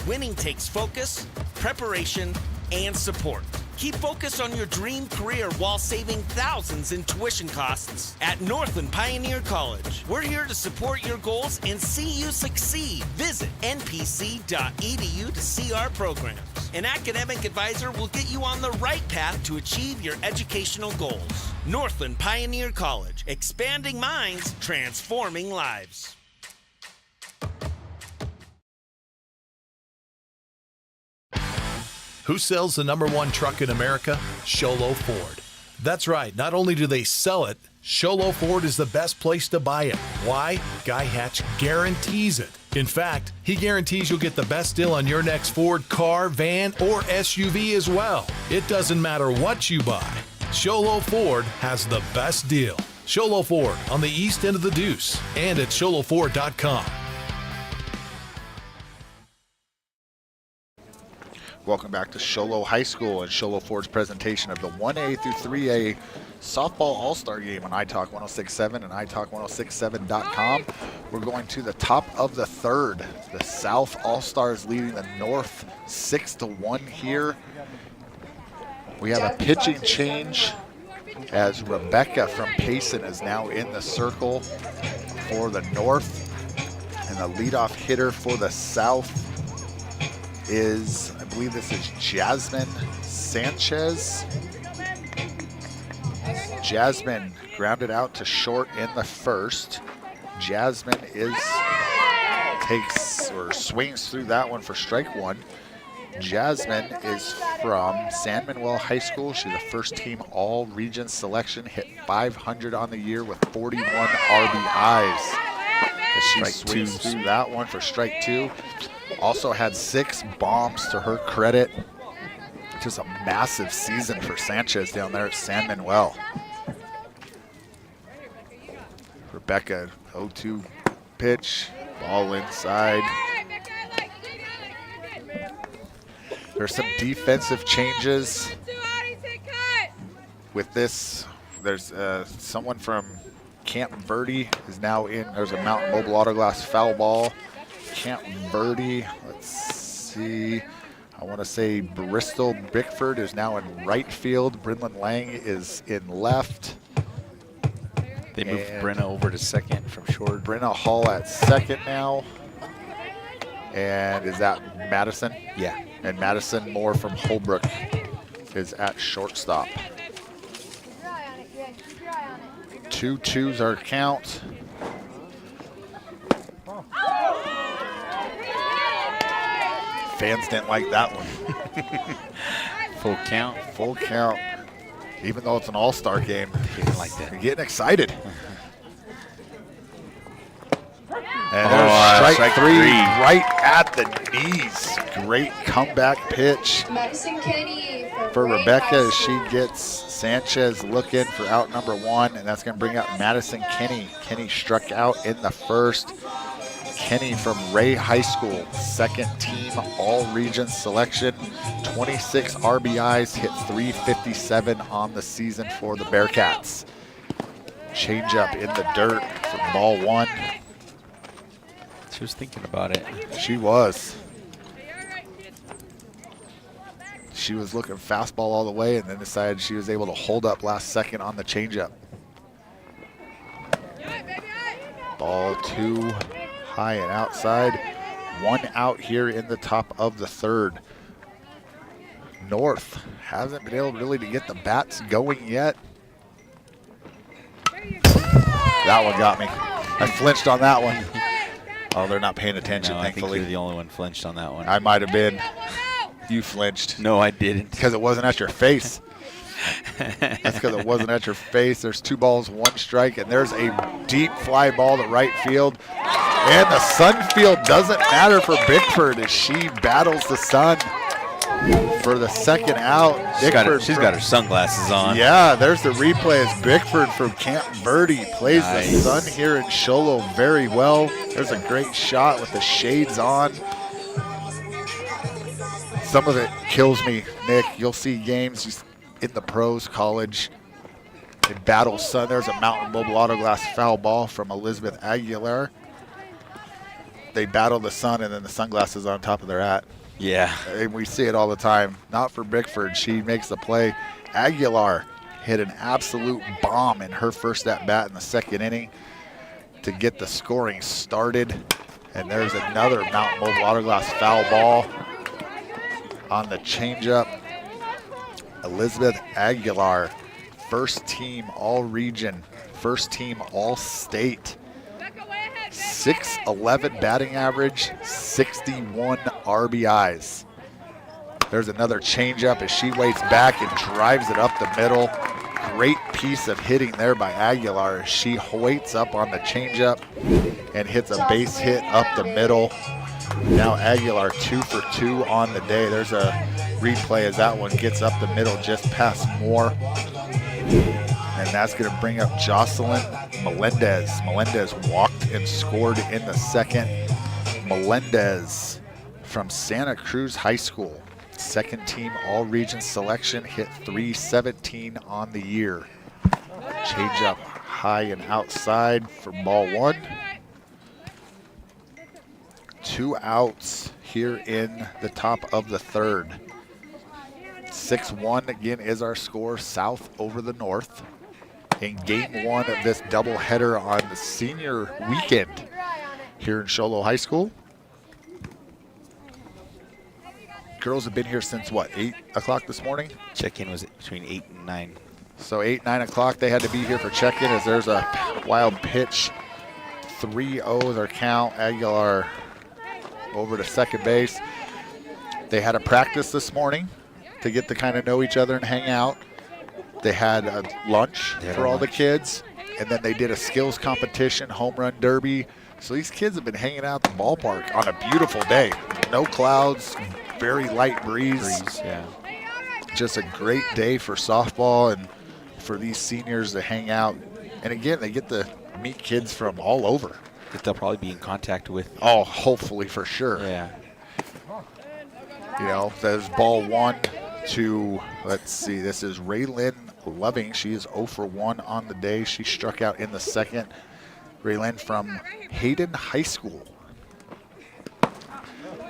Winning takes focus, preparation, and support. Keep focused on your dream career while saving thousands in tuition costs at Northland Pioneer College. We're here to support your goals and see you succeed. Visit npc.edu to see our programs. An academic advisor will get you on the right path to achieve your educational goals. Northland Pioneer College, expanding minds, transforming lives. Who sells the #1 truck in America? Sholo Ford. That's right. Not only do they sell it, Sholo Ford is the best place to buy it. Why? Guy Hatch guarantees it. In fact, he guarantees you'll get the best deal on your next Ford car, van, or SUV as well. It doesn't matter what you buy. Sholo Ford has the best deal. Sholo Ford on the east end of the Deuce and at sholoford.com. Welcome back to Sholo High School and Sholo Ford's presentation of the 1A through 3A Softball All-Star Game on iTalk 106.7 and iTalk1067.com. We're going to the top of the third. The South All-Stars leading the North 6-1 here. We have a pitching change as Rebecca from Payson is now in the circle for the North. And the leadoff hitter for the South is, I believe this is Jazmine Sanchez. Jazmine grounded out to short in the first. Jazmine swings through that one for strike 1. Jazmine is from San Manuel High School. She's a first-team all-region selection, hit 500 on the year with 41 RBIs. As she swings through that one for strike 2. Also had 6 bombs to her credit. Just a massive season for Sanchez down there at San Manuel. Rebecca, 0-2 pitch, ball inside. There's some defensive changes with this. There's someone from Camp Verde is now in. There's a Mountain Mobile Autoglass foul ball. Camp Verde, let's see. I want to say Bristol Bickford is now in right field. Brinleigh is in left. They moved Brinna over to second from short. Brinna Hall at second now. And is that Madison? Yeah. And Madison Moore from Holbrook is at shortstop. 2-2's our count. Fans didn't like that one. Full count. Full count. Even though it's an all-star game. Didn't like that. They're getting excited. And there's strike 3 right at the knees. Great comeback pitch Madison Kenney for Rebecca as she gets Sanchez looking for out number 1, and that's going to bring out Madison Kenney. Kenney struck out in the first. Kenney from Ray High School, second team all-region selection, 26 RBIs, hit 357 on the season for the Bearcats. Changeup in the dirt for ball 1. She was thinking about it. She was. She was looking fastball all the way and then decided she was able to hold up last second on the changeup. Ball 2, high and outside. 1 out here in the top of the 3rd. North hasn't been able really to get the bats going yet. That one got me. I flinched on that one. Oh, they're not paying attention, No, thankfully. I think you're the only one flinched on that one. I might have been. You flinched. No, I didn't. Because it wasn't at your face. That's because it wasn't at your face. There's 2 balls, 1 strike, and there's a deep fly ball to right field. And the sun field doesn't matter for Bickford as she battles the sun for the second out. She's got her sunglasses on. Yeah, there's the replay as Bickford from Camp Verde plays the sun here in Sholo very well. There's a great shot with the shades on. Some of it kills me, Nick. You'll see games in the pros, college. They battle sun. There's a Mountain Mobile Autoglass foul ball from Alizabeth Aguilar. They battle the sun and then the sunglasses on top of their hat. Yeah. And we see it all the time. Not for Bickford. She makes the play. Aguilar hit an absolute bomb in her first at-bat in the 2nd inning to get the scoring started. And there's another Mountain Mobile Autoglass foul ball on the changeup. Elizabeth Aguilar, first team all-region, first team all-state. 6'11" batting average, 61 RBIs. There's another changeup as she waits back and drives it up the middle. Great piece of hitting there by Aguilar. She waits up on the changeup and hits a base hit up the middle. Now Aguilar 2 for 2 on the day. There's a replay as that one gets up the middle just past Moore. And that's going to bring up Jocelyn Melendez. Melendez walked and scored in the 2nd. Melendez from Santa Cruz High School. 2nd team all-region selection, hit 317 on the year. Change up high and outside for ball 1. 2 outs here in the top of the 3rd. 6-1 again is our score, South over the North. In game 1 of this doubleheader on the senior weekend here in Sholo High School. Girls have been here since what, 8 o'clock this morning? Check-in was between 8 and 9. So 8, 9 o'clock they had to be here for check-in as there's a wild pitch. 3-0 is our count. Aguilar over to second base. They had a practice this morning to get to kind of know each other and hang out. They had a lunch for all the kids, and then they did a skills competition, home run derby. So these kids have been hanging out at the ballpark on a beautiful day. No clouds, very light breeze. Yeah. Just a great day for softball and for these seniors to hang out. And again, they get to meet kids from all over. That they'll probably be in contact with. Oh, hopefully for sure. Yeah. You know, there's ball 1 to, let's see, this is Brinleigh Loving. She is 0 for 1 on the day. She struck out in the second. Brinleigh from Hayden High School.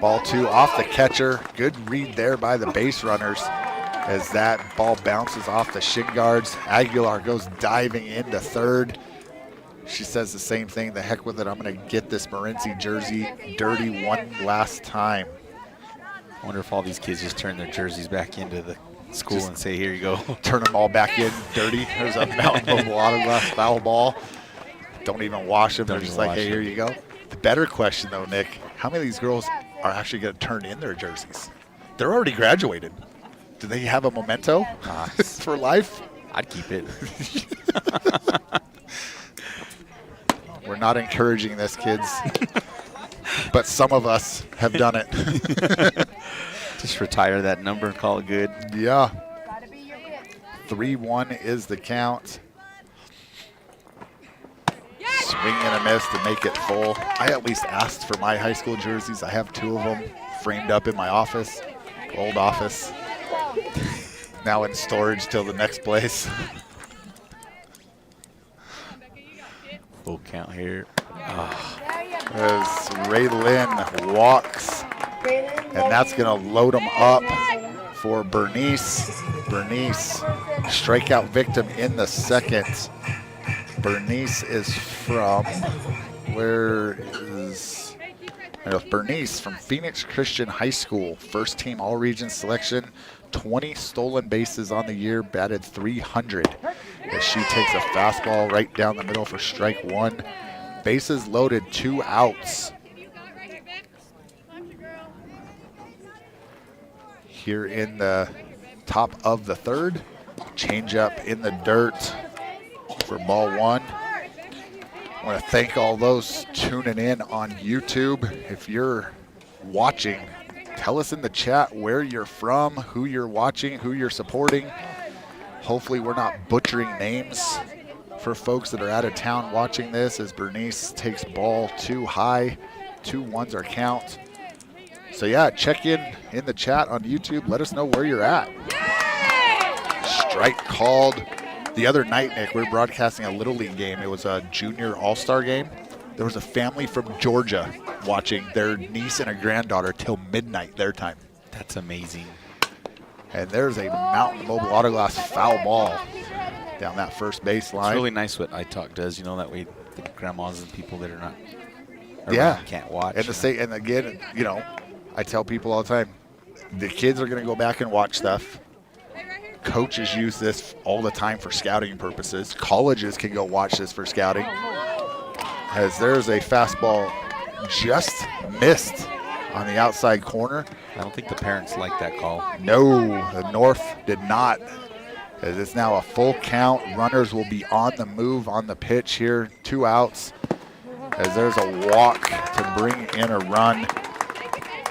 Ball 2 off the catcher. Good read there by the base runners as that ball bounces off the shin guards. Aguilar goes diving into third. She says the same thing. The heck with it. I'm going to get this Morenci jersey dirty one last time. I wonder if all these kids just turn their jerseys back into the school and say, here you go. Turn them all back in dirty. There's a Mountain Mobile Autoglass foul ball. Don't even wash them. They're just like, hey, here you go. The better question, though, Nick, how many of these girls are actually going to turn in their jerseys? They're already graduated. Do they have a memento for life? I'd keep it. We're not encouraging this, kids. But some of us have done it. Just retire that number and call it good. Yeah. 3-1 is the count. Swing and a miss to make it full. I at least asked for my high school jerseys. I have 2 of them framed up in my office, old office. Now in storage till the next place. Full count here. As Brinlynn walks, and that's going to load them up for Bernice. Bernice, strikeout victim in the second. Bernice is from, where is, Bernice from Phoenix Christian High School. First team all-region selection, 20 stolen bases on the year, batted .300. As she takes a fastball right down the middle for strike 1. Bases loaded, 2 outs. Here in the top of the third. Changeup in the dirt for ball 1. I want to thank all those tuning in on YouTube. If you're watching, tell us in the chat where you're from, who you're watching, who you're supporting. Hopefully we're not butchering names for folks that are out of town watching this, as Bernice takes ball 2 high. 2 ones are count. So yeah, check in the chat on YouTube. Let us know where you're at. Strike called. The other night, Nick, we were broadcasting a Little League game. It was a junior all-star game. There was a family from Georgia watching, their niece and a granddaughter till midnight their time. That's amazing. And there's a Mountain Mobile Autoglass foul ball down that first base line. It's really nice what iTalk does, that way the grandmas and people that are not can't watch. And again, I tell people all the time, the kids are going to go back and watch stuff. Coaches use this all the time for scouting purposes. Colleges can go watch this for scouting. As there's a fastball just missed on the outside corner. I don't think the parents like that call. No, the North did not. As it's now a full count. Runners will be on the move on the pitch here. 2 outs. As there's a walk to bring in a run.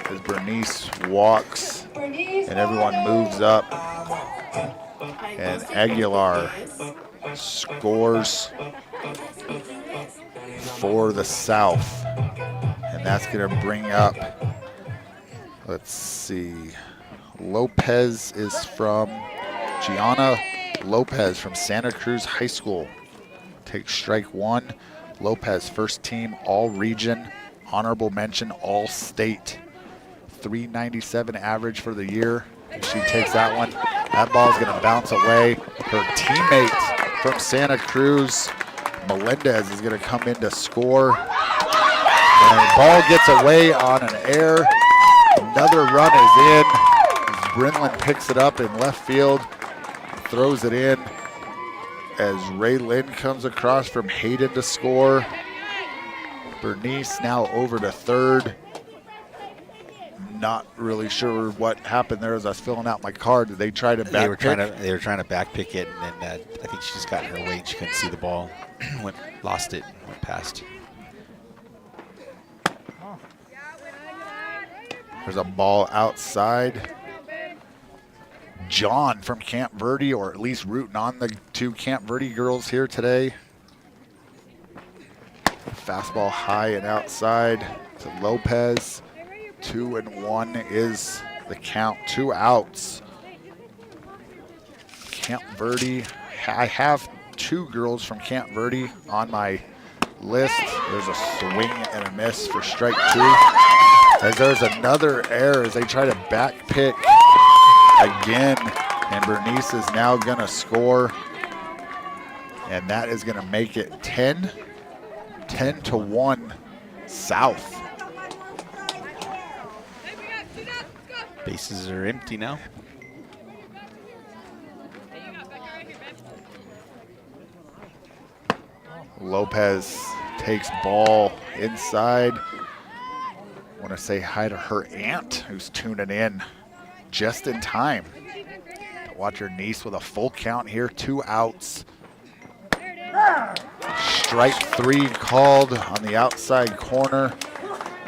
As Bernice walks and everyone moves up. And Aguilar scores for the South. And that's going to bring up, let's see, Lopez is from, Gianna Lopez from Santa Cruz High School. Takes strike 1. Lopez, first team, all region, honorable mention, all state. 397 average for the year. She takes that one. That ball is going to bounce away. Her teammate from Santa Cruz, Melendez, is going to come in to score. And the ball gets away on an air. Another run is in. Brinlynn picks it up in left field, throws it in. As Brinlynn comes across from Hayden to score. Bernice now over to third. not really sure what happened there as I was filling out my card. Did they try to back pick? They were trying to back pick it, and then I think she just got in her way and she couldn't see the ball. Lost it, went past. There's a ball outside. John from Camp Verde, or at least rooting on the two Camp Verde girls here today. Fastball high and outside to Lopez. 2-1 is the count. 2 outs. Camp Verde. I have 2 girls from Camp Verde on my list. There's a swing and a miss for strike 2. As there's another error as they try to back pick again. And Bernice is now going to score. And that is going to make it 10-1 South. Bases are empty now. Lopez takes ball inside. I want to say hi to her aunt who's tuning in just in time to watch her niece with a full count here. 2 outs. Strike 3 called on the outside corner,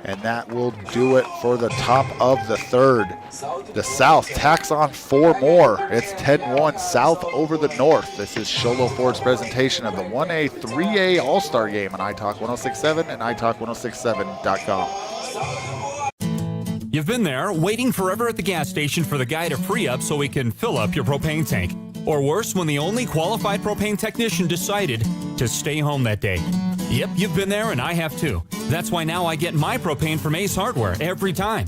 and that will do it for the top of the 3rd. The South tacks on 4 more. It's 10-1 South over the North. This is Show Low Ford's presentation of the 1A, 3A All-Star Game on iTalk 1067 and iTalk1067.com. You've been there, waiting forever at the gas station for the guy to free up so he can fill up your propane tank. Or worse, when the only qualified propane technician decided to stay home that day. Yep, you've been there and I have too. That's why now I get my propane from Ace Hardware every time.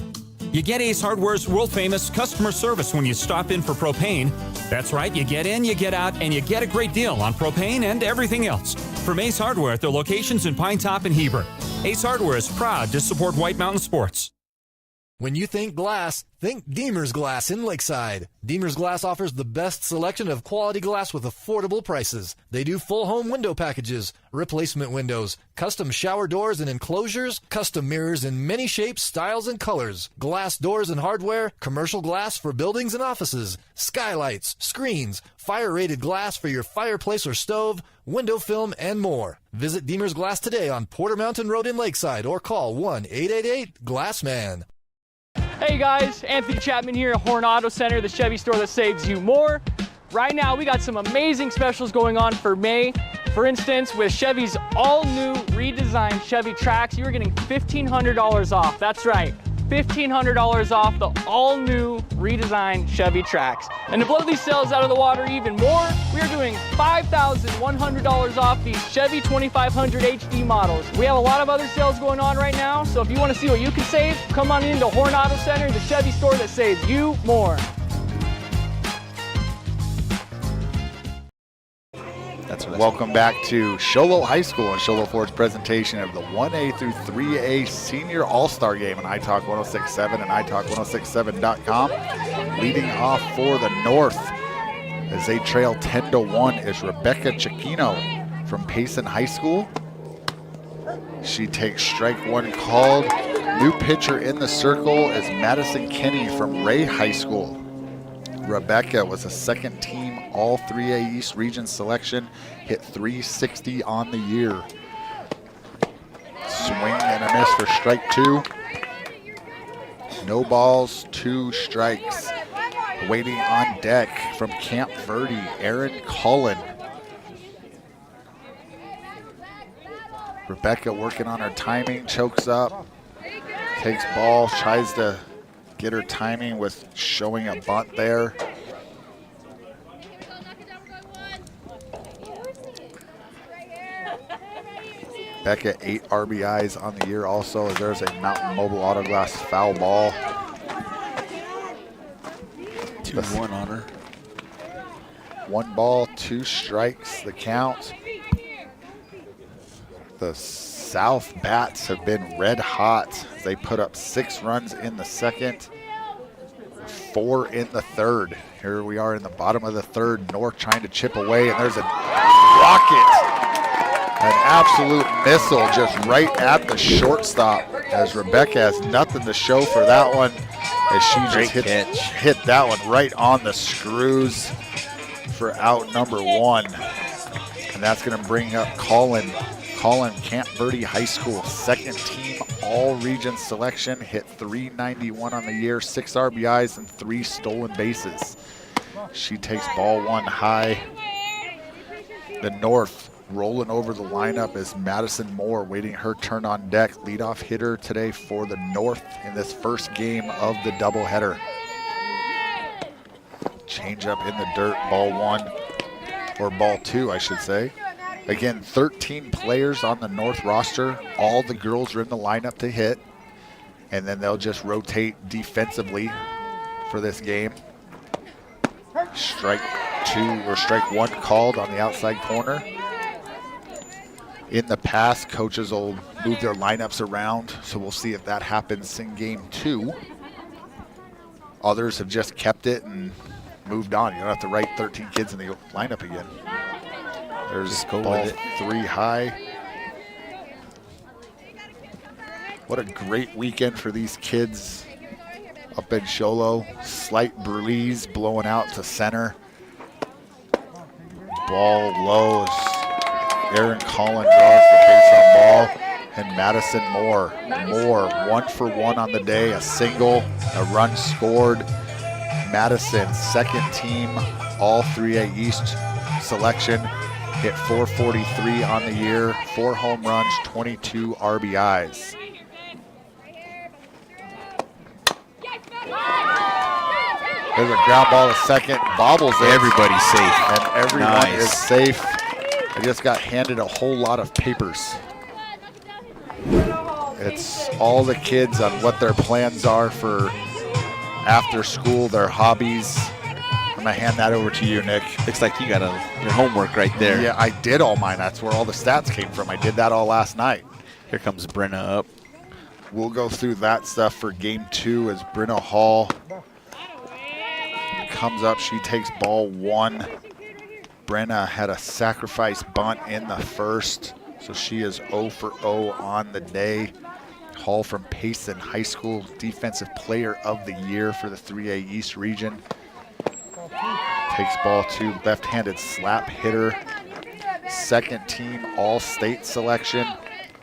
You get Ace Hardware's world-famous customer service when you stop in for propane. That's right, you get in, you get out, and you get a great deal on propane and everything else. From Ace Hardware at their locations in Pine Top and Heber. Ace Hardware is proud to support White Mountain Sports. When you think glass, think Deemer's Glass in Lakeside. Deemer's Glass offers the best selection of quality glass with affordable prices. They do full home window packages, replacement windows, custom shower doors and enclosures, custom mirrors in many shapes, styles, and colors, glass doors and hardware, commercial glass for buildings and offices, skylights, screens, fire-rated glass for your fireplace or stove, window film, and more. Visit Deemer's Glass today on Porter Mountain Road in Lakeside or call 1-888-GLASSMAN. Hey guys, Anthony Chapman here at Horn Auto Center, the Chevy store that saves you more. Right now we got some amazing specials going on for May. For instance, with Chevy's all-new redesigned Chevy Trax, you're getting $1,500 off. That's right, $1,500 off the all-new redesigned Chevy Trax. And to blow these sales out of the water even more, we are doing $5,100 off these Chevy 2500 HD models. We have a lot of other sales going on right now, so if you want to see what you can save, come on into Horn Auto Center, the Chevy store that saves you more. Welcome back to Show Low High School and Show Low Ford's presentation of the 1A through 3A Senior All-Star Game on iTalk 1067 and iTalk1067.com. Leading off for the North as they trail 10-1 is Rebecca Chiccino from Payson High School. She takes strike 1 called. New pitcher in the circle is Madison Kenney from Ray High School. Rebecca was a second-team All-3A East Region selection, hit .360 on the year. Swing and a miss for strike 2. No balls, 2 strikes. Waiting on deck from Camp Verde, Erin Collin. Rebecca working on her timing, chokes up, takes ball, tries to get her timing with showing a bunt there. Becca 8 RBIs on the year also, as there's a Mountain Mobile Auto Glass foul ball. 2-1 on her. 1 ball, 2 strikes, the count. The South bats have been red hot. They put up 6 runs in the second, 4 in the third. Here we are in the bottom of the third. North trying to chip away, and there's a rocket. An absolute missile just right at the shortstop, as Rebecca has nothing to show for that one. As she just hit that one right on the screws for out number 1. And that's going to bring up Collin. Collin, Camp Verde High School, second team all-region selection, hit .391 on the year, 6 RBIs and 3 stolen bases. She takes ball 1 high. The North rolling over the lineup is Madison Moore, waiting her turn on deck. Leadoff hitter today for the North in this first game of the doubleheader. Change up in the dirt, ball 1, or ball 2, I should say. Again, 13 players on the North roster. All the girls are in the lineup to hit, and then they'll just rotate defensively for this game. Strike 2 or strike 1 called on the outside corner. In the past, coaches will move their lineups around, so we'll see if that happens in game 2. Others have just kept it and moved on. You don't have to write 13 kids in the lineup again. There's ball 3 high. What a great weekend for these kids up in Show-Low. Slight breeze blowing out to center. Ball low as Erin Collin draws the base on ball. And Madison Moore. Moore 1 for 1 on the day. A single, a run scored. Madison, second team all 3A East selection. Hit .443 on the year, 4 home runs, 22 RBIs. There's a ground ball to second, bobbles it. Everybody's safe. And everyone is safe. I just got handed a whole lot of papers. It's all the kids on what their plans are for after school, their hobbies. I'm gonna hand that over to you, Nick. Looks like you got your homework right there. Yeah, I did all mine. That's where all the stats came from. I did that all last night. Here comes Brinna up. We'll go through that stuff for game 2 as Brinna Hall comes up. She takes ball 1. Brinna had a sacrifice bunt in the first, so she is 0 for 0 on the day. Hall from Payson High School, Defensive Player of the Year for the 3A East region. Takes ball 2, left-handed slap hitter. Second team all-state selection.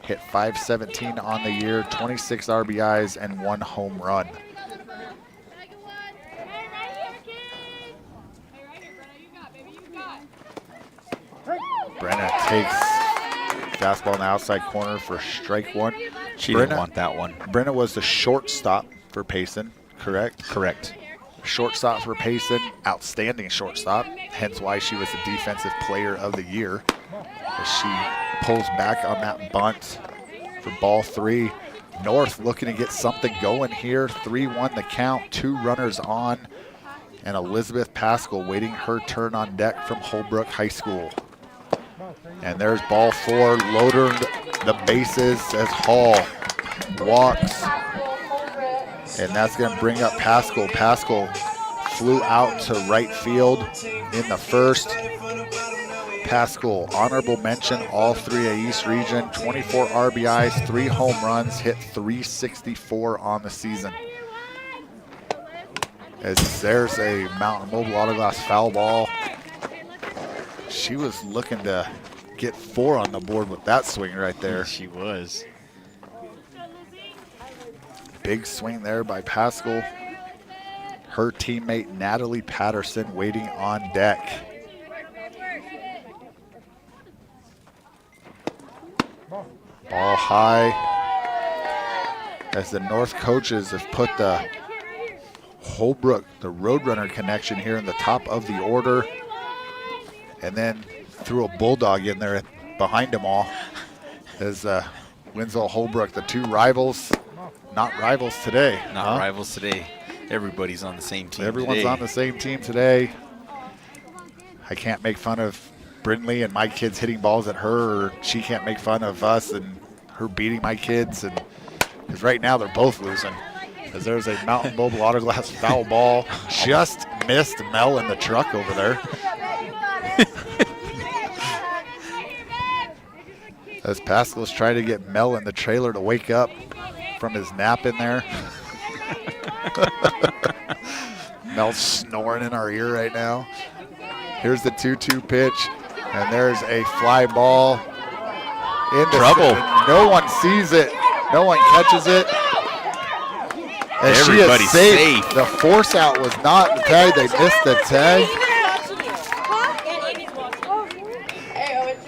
Hit .517 on the year, 26 RBIs and 1 home run. Brenna takes fastball in the outside corner for strike 1. She didn't want that one. Brenna was the shortstop for Payson, correct? Correct. Shortstop for Payson, outstanding shortstop, hence why she was the Defensive Player of the Year. As she pulls back on that bunt for ball 3. North looking to get something going here. 3-1 the count, 2 runners on, and Alizabeth Paschal waiting her turn on deck from Holbrook High School. And there's ball 4, loading the bases as Hall walks. And that's going to bring up Paschal. Paschal flew out to right field in the first. Paschal, honorable mention, all 3A East region, 24 RBIs, 3 home runs, hit .364 on the season. As there's a Mountain Mobile Autoglass foul ball. She was looking to get 4 on the board with that swing right there. She was. Big swing there by Paschal. Her teammate Natalie Patterson waiting on deck. Ball high. As the North coaches have put the Holbrook, the Roadrunner connection here in the top of the order. And then threw a bulldog in there behind them all. As Winslow, Holbrook, the 2 rivals. Not rivals today. Not rivals today. Everybody's on the same team. Everyone's on the same team today. I can't make fun of Brinleigh and my kids hitting balls at her, or she can't make fun of us and her beating my kids. And because right now they're both losing. Because there's a Mountain Mobile Autoglass foul ball. Just missed Mel in the truck over there. As Paschal's trying to get Mel in the trailer to wake up from his nap in there. Mel's snoring in our ear right now. Here's the 2-2 pitch, and there's a fly ball. In trouble. No one sees it. No one catches it. And everybody's she is safe. The force out was not the tag. They missed the tag.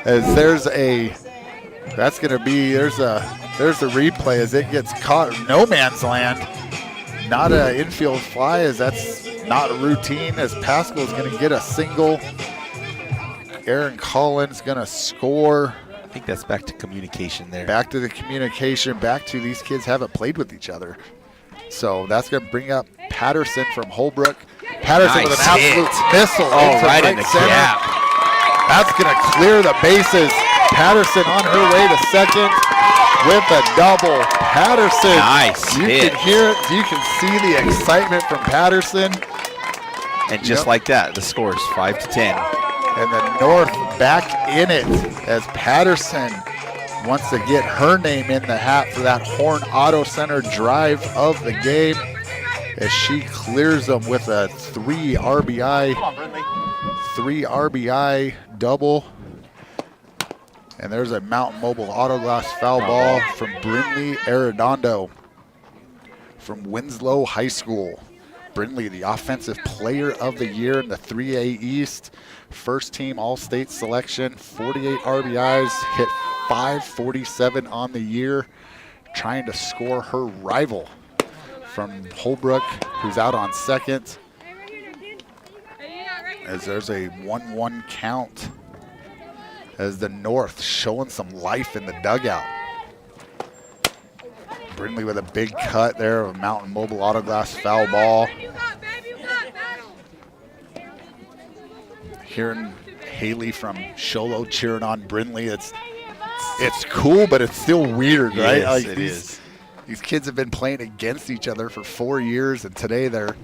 As there's a, that's going to be, there's the replay as it gets caught in no man's land. Not an infield fly, as that's not a routine, as Paschal is going to get a single. Erin Collin's going to score. I think that's back to communication there. Back to the communication, back to these kids haven't played with each other. So that's going to bring up Patterson from Holbrook. Patterson with an absolute missile. Oh, right in the center. gap. That's going to clear the bases. Patterson on her way to second with a double. Patterson. Nice You hit. can hear it. You can see the excitement from Patterson. And just like that, the score is 5-10. And the North back in it as Patterson wants to get her name in the hat for that Horn Auto Center drive of the game as she clears them with a 3 RBI double. And there's a Mountain Mobile Autoglass foul ball from Brinleigh Arredondo from Winslow High School. Brinleigh, the Offensive Player of the Year in the 3A East. First team All-State selection, 48 RBIs, hit .547 on the year, trying to score her rival from Holbrook, who's out on second. As there's a 1-1 count as the North showing some life in the dugout. Brinleigh with a big cut there of a Mountain Mobile Autoglass foul ball. Hearing Haleigh from Sholo cheering on Brinleigh, it's cool, but it's still weird, right? Yes, like it is. These kids have been playing against each other for 4 years, and today they're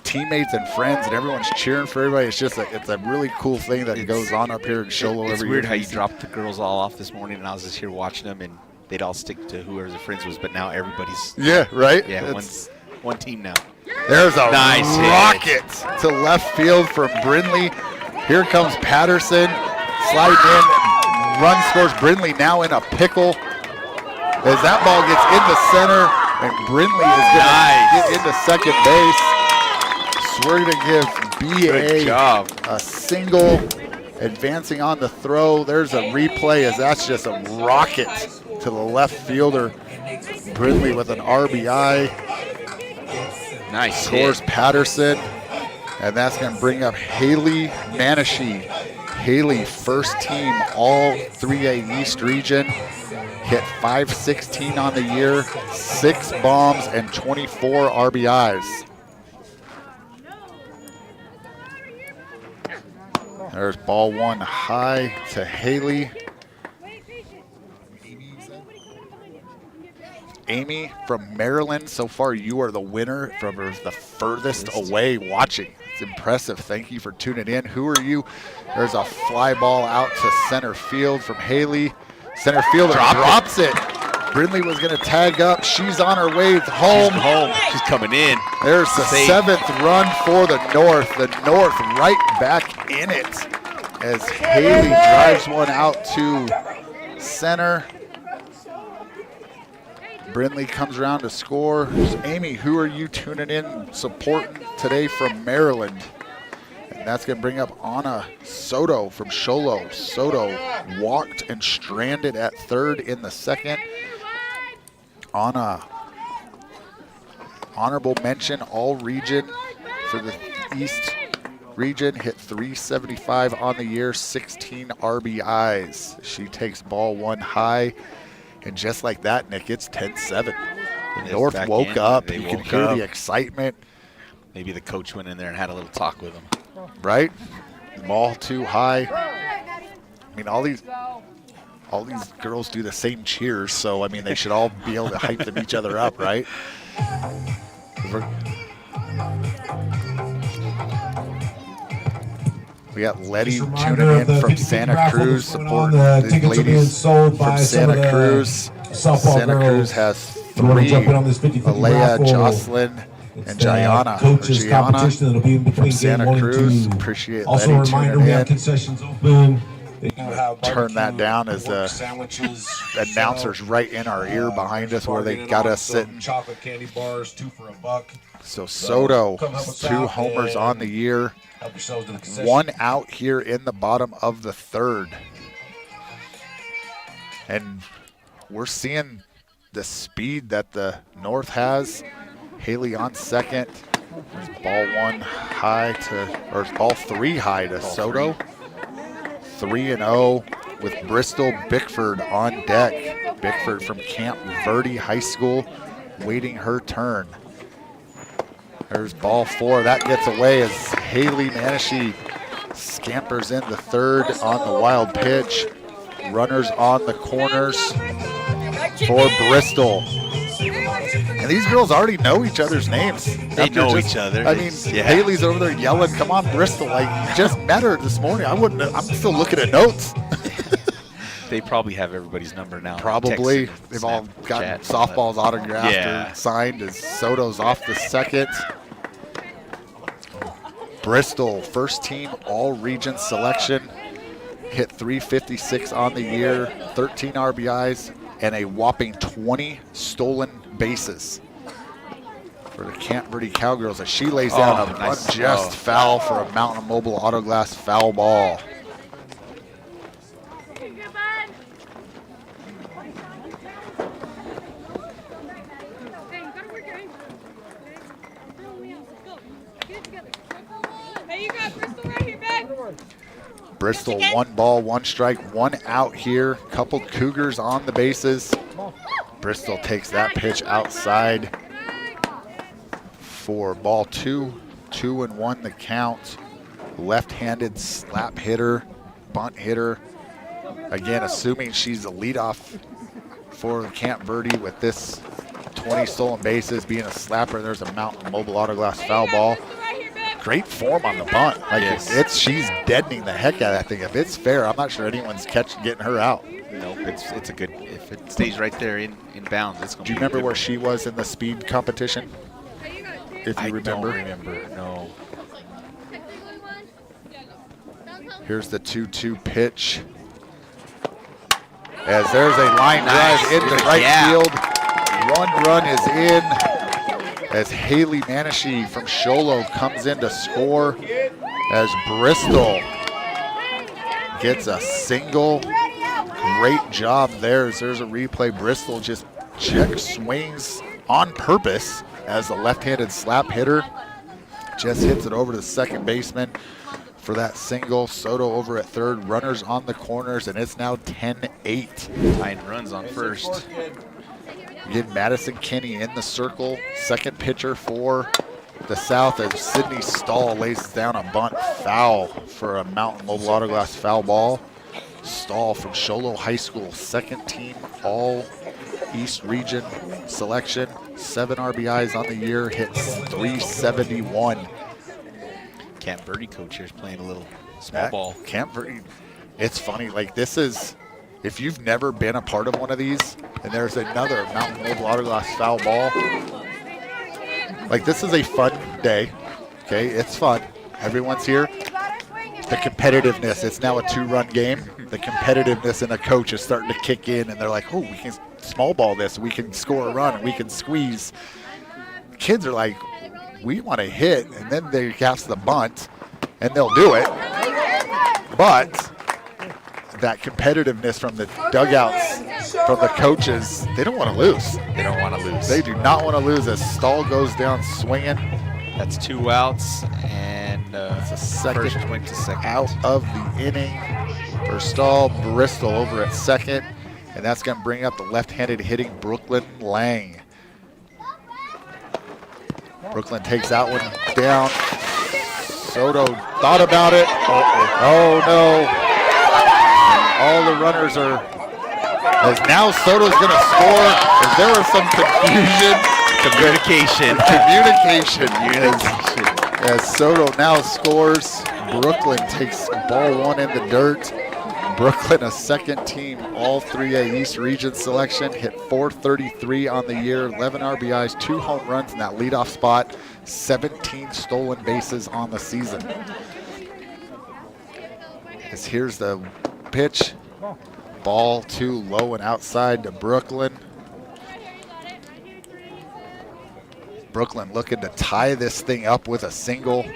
teammates and friends, and everyone's cheering for everybody. It's just it's a really cool thing that goes on up here in Sholo every year. It's weird how you dropped the girls all off this morning, and I was just here watching them, and they'd all stick to whoever their friends was, but now everybody's right. Yeah, one team now. There's a nice rocket to left field from Brinleigh. Here comes Patterson, sliding in, run scores. Brinleigh now in a pickle as that ball gets into center, and Brinleigh is going to get into second base. So we're going to give BA a single, advancing on the throw. There's a replay as that's just a rocket to the left fielder. Brinleigh with an RBI. Nice scores hit. Patterson. And that's going to bring up Haleigh Maennche. Haleigh, first team all 3A East region. Hit .516 on the year, 6 bombs and 24 RBIs. There's ball one high to Haleigh. Amy from Maryland, so far you are the winner from the furthest away watching. It's impressive. Thank you for tuning in. Who are you? There's a fly ball out to center field from Haleigh. Center fielder drops it. Brinleigh was going to tag up. She's on her way home. She's coming in. There's the 7th run for the North. The North right back in it as Haleigh drives one out to center. Brinleigh comes around to score. Amy, who are you tuning in supporting today from Maryland? And that's going to bring up Arredondo from Sholo. Soto walked and stranded at third in the second. Honorable mention, all region for the East region, hit .375 on the year, 16 RBIs. She takes ball one high. And just like that, Nick, it's 10-7. The North woke up. You can hear the excitement. Maybe the coach went in there and had a little talk with them. Right? Ball too high. I mean, all these girls do the same cheers, so I mean they should all be able to hype them each other up, right? We got Letty tuning in from Santa Cruz, supporting the ladies from Santa Cruz. Santa Cruz has 3. Saleah, Jocelyn, And Gianna, coaches competition that'll be in between from Santa game 1 Cruz. and 2. Appreciate Also Letty a reminder, tuning we have in. concessions open. They do have Turn that down as the the announcers right in our ear behind us where they got us sitting. Chocolate candy bars, 2 for $1. So Soto, come help us 2 out homers and on the year. help yourselves to the concession. 1 out here in the bottom of the 3rd. And we're seeing the speed that the North has. Haleigh on second. There's ball 1 high to, or ball 3 high to Soto. 3-0 with Bristol. Bickford on deck. Bickford from Camp Verde High School waiting her turn. There's ball 4. That gets away as Haleigh Maennche scampers in the 3rd on the wild pitch. Runners on the corners for Bristol. And these girls already know each other's names. They know each other. I mean, Haleigh's over there yelling, "Come on, Bristol!" Like, you just met her this morning. I'm still looking at notes. They probably have everybody's number now. Probably. Texting, They've all gotten chat, softballs autographed yeah. or signed as Soto's off the 2nd. Bristol, first team all-region selection. Hit .356 on the year, 13 RBIs, and a whopping 20 stolen bases for the Camp Verde Cowgirls as she lays down a nice. unjust foul for a Mountain Mobile Auto Glass foul ball. Hey, you got Bristol right here, back. Bristol, 1 ball, 1 strike, 1 out here. Couple Cougars on the bases. Bristol takes that pitch outside for ball 2. 2-1 the count. Left-handed slap hitter, bunt hitter. Again, assuming she's the leadoff for Camp Verde with this 20 stolen bases, being a slapper. There's a Mountain Mobile Auto Glass foul ball. Great form on the bunt. Like she's deadening the heck out of that thing. If it's fair, I'm not sure anyone's getting her out. Nope, it's a good. If it stays right there in bounds, it's going to. Do you remember where she was in the speed competition? If you remember. I don't remember. No. Here's the 2-2 pitch. As there's a line drive into right field. 1 run is in. As Haleigh Maennche from Sholo comes in to score, as Bristol gets a single. Great job there. There's a replay. Bristol just check swings on purpose as the left-handed slap hitter just hits it over to the second baseman for that single. Soto over at 3rd, runners on the corners, and it's now 10-8. Tying runs on first. Again, Madison Kenney in the circle. Second pitcher for the South as Sydney Stahl lays down a bunt foul for a Mountain Mobile Auto Glass foul ball. Stahl from Sholo High School, 2nd team all East Region selection. 7 RBIs on the year, hits .371. Camp Verde coach here's playing a little small ball. Camp Verde, it's funny, like this is, if you've never been a part of one of these, and there's another Mountain Mobile Auto Glass foul ball, like this is a fun day, okay? It's fun. Everyone's here. The competitiveness, it's now a 2-run game. The competitiveness in the coach is starting to kick in, and they're like, oh, we can small ball this. We can score a run, and we can squeeze. Kids are like, we want to hit, and then they cast the bunt, and they'll do it. But that competitiveness from the dugouts, from the coaches, they don't want to lose. They don't want to lose. They do not want to lose as Stahl goes down swinging. That's 2 outs, and it's a second first went to second. Out of the inning for Stahl. Bristol over at 2nd, and that's going to bring up the left-handed hitting Brinleigh. Brooklynn takes that one down. Soto thought about it. Oh no. And all the runners are, as now Soto's going to score. As there was some confusion. Communication. As Soto now scores. Brooklynn takes ball 1 in the dirt. Brooklyn, a second team All 3A East Region selection, hit .433 on the year, 11 RBIs, 2 home runs in that leadoff spot, 17 stolen bases on the season. As here's the pitch. Ball too low and outside to Brooklyn. Brooklyn looking to tie this thing up with a single.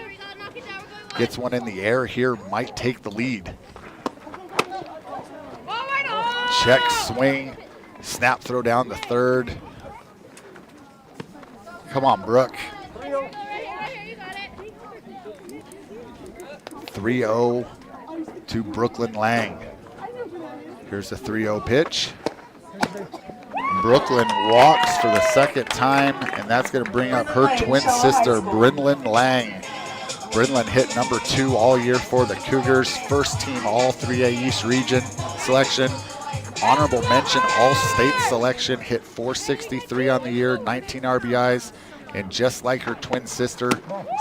Gets one in the air here, might take the lead. Check swing, snap throw down the third. Come on, Brooke. 3-0 to Brinleigh. Here's the 3-0 pitch. Brooklyn walks for the second time, and that's going to bring up her twin sister, Brinleigh. Brinlynn hit number 2 all year for the Cougars. First team All 3A East Region selection. Honorable mention All-State selection. Hit .463 on the year, 19 RBIs. And just like her twin sister,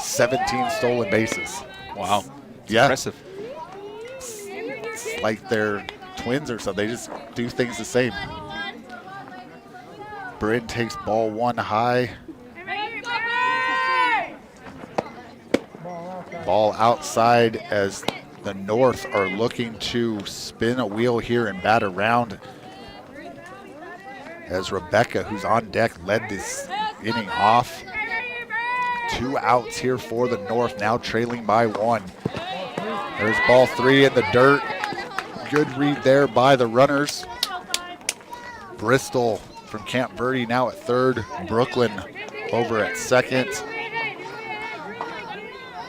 17 stolen bases. Wow. Yeah. Impressive. It's like they're twins or something. They just do things the same. Bryn takes ball 1 high. Ball outside as the North are looking to spin a wheel here and bat around. As Rebecca, who's on deck, led this inning off. 2 outs here for the North, now trailing by 1. There's ball 3 in the dirt. Good read there by the runners. Bristol from Camp Verde now at third. Brooklyn over at second.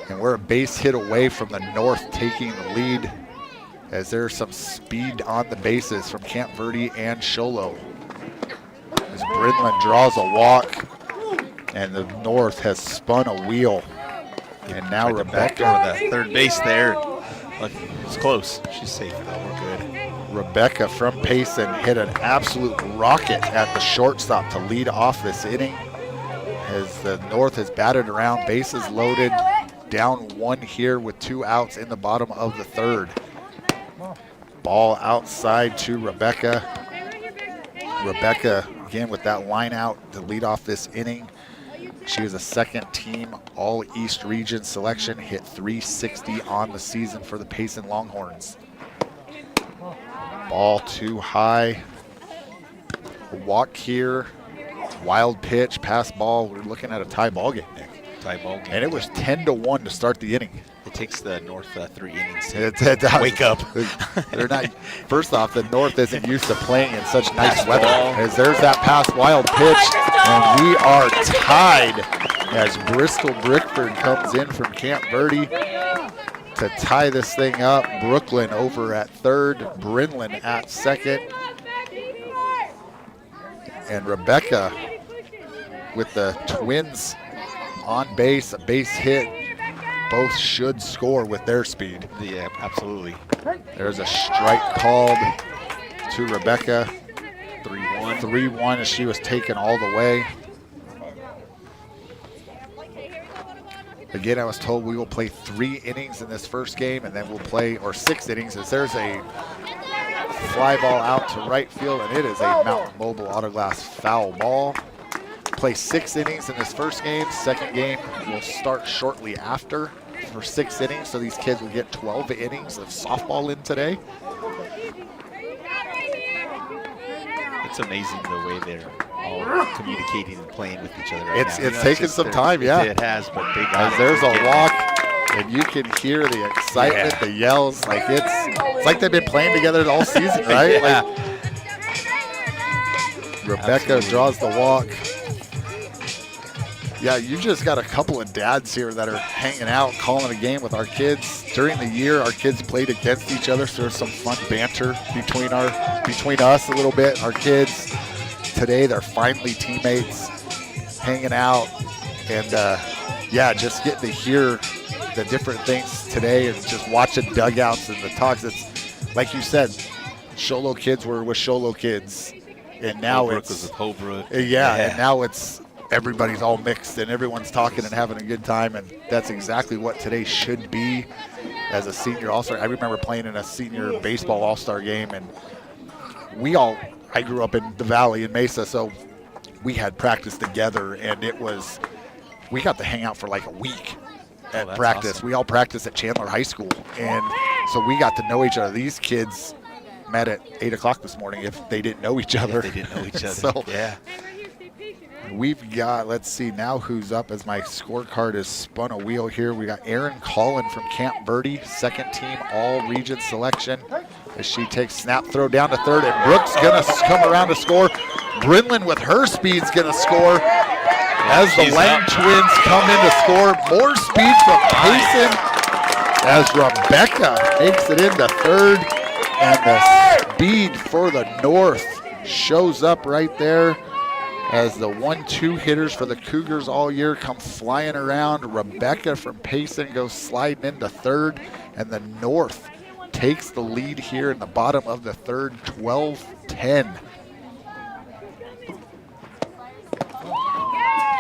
And we're a base hit away from the North taking the lead, as there's some speed on the bases from Camp Verde and Sholo. As Brinlynn draws a walk, and the North has spun a wheel. And now Rebecca over the third base there. Look, it's close. She's safe though. We're good. Rebecca from Payson hit an absolute rocket at the shortstop to lead off this inning, as the North has batted around, bases loaded. Down 1 here with 2 outs in the bottom of the third. Ball outside to Rebecca. Rebecca again with that line out to lead off this inning. She was a second team All East Region selection, hit .360 on the season for the Payson Longhorns. Ball too high. Walk here. Wild pitch, pass ball. We're looking at a tie ball game, Nick. Ball game. And it was 10-1 to start the inning. It takes the North 3 innings to wake up. They're not. First off, the North isn't used to playing in such nice weather. As there's that pass, wild pitch, and we are tied as Bristol Bickford comes in from Camp Verde to tie this thing up. Brooklyn over at third, Brinlynn at second, and Rebecca with the twins on base, a base hit. Both should score with their speed. Yeah, absolutely. There's a strike called to Rebecca. 3-1. 3-1 as she was taken all the way. Again, I was told we will play 3 innings in this first game, and then we'll play, or 6 innings, as there's a fly ball out to right field, and it is a Mountain Mobile Autoglass foul ball. Play 6 innings in this first game. Second game will start shortly after for 6 innings, so these kids will get 12 innings of softball in today. It's amazing the way they're all communicating and playing with each other right now. It's taken some time, yeah. It has, but big guys. There's a walk, and you can hear the excitement, the yells. Like it's like they've been playing together all season, right? Yeah. Like, Rebecca draws the walk. Yeah, you just got a couple of dads here that are hanging out, calling a game with our kids. During the year, our kids played against each other, so there's some fun banter between us a little bit. Our kids today, they're finally teammates, hanging out, and yeah, just getting to hear the different things today, and just watching dugouts and the talks. It's like you said, Sholo kids were with Sholo kids, and now Holbrook it's was with Holbrook. yeah, and now it's everybody's all mixed and everyone's talking and having a good time, and that's exactly what today should be. as a senior all-star. I remember playing in a senior baseball all-star game, and I grew up in the Valley in Mesa, so we had practice together, and we got to hang out for like a week at practice. Awesome. We all practiced at Chandler High School, and so we got to know each other. These kids met at 8 o'clock this morning if they didn't know each other. They didn't know each other. So yeah. we've got, let's see now who's up as my scorecard is spun a wheel here. We got Erin Collin from Camp Verde, second team all region selection. As she takes snap, throw down to third, and Brooks gonna come around to score. Brinleigh with her speed's gonna score as the Lang twins come in to score. More speed from Payson as Rebecca makes it into third, and the speed for the North shows up right there as the 1-2 hitters for the Cougars all year come flying around. Rebecca from Payson goes sliding into third, and the North takes the lead here in the bottom of the third, 12-10.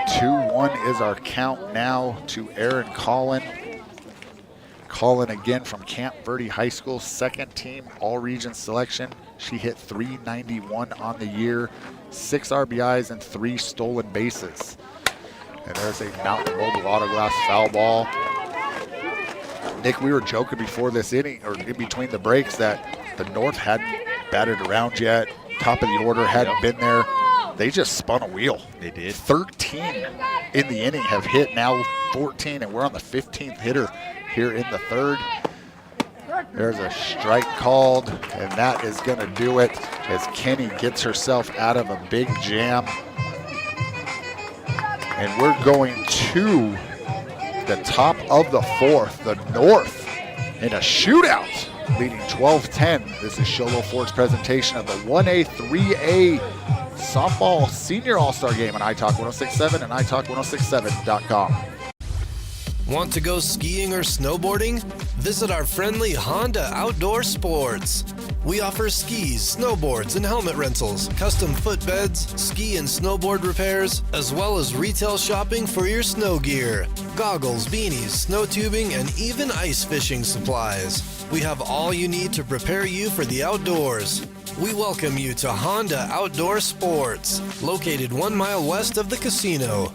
2-1 is our count now to Erin Collin. Collin again from Camp Verde High School, second team all-region selection. She hit .391 on the year, 6 RBIs and 3 stolen bases. And there's a Mountain Mobile Autoglass foul ball. Nick, we were joking before this inning, or in between the breaks, that the North hadn't batted around yet. Top of the order hadn't been there. They just spun a wheel. They did. 13 in the inning have hit, now 14, and we're on the 15th hitter here in the third. There's a strike called, and that is going to do it as Kenney gets herself out of a big jam. And we're going to the top of the fourth, the North in a shootout, leading 12-10. This is Show Low Ford's presentation of the 1A, 3A softball senior all-star game on iTalk 1067 and iTalk1067.com. Want to go skiing or snowboarding? Visit our friendly Honda Outdoor Sports. We offer skis, snowboards, and helmet rentals, custom footbeds, ski and snowboard repairs, as well as retail shopping for your snow gear, goggles, beanies, snow tubing, and even ice fishing supplies. We have all you need to prepare you for the outdoors. We welcome you to Honda Outdoor Sports, located 1 mile west of the casino.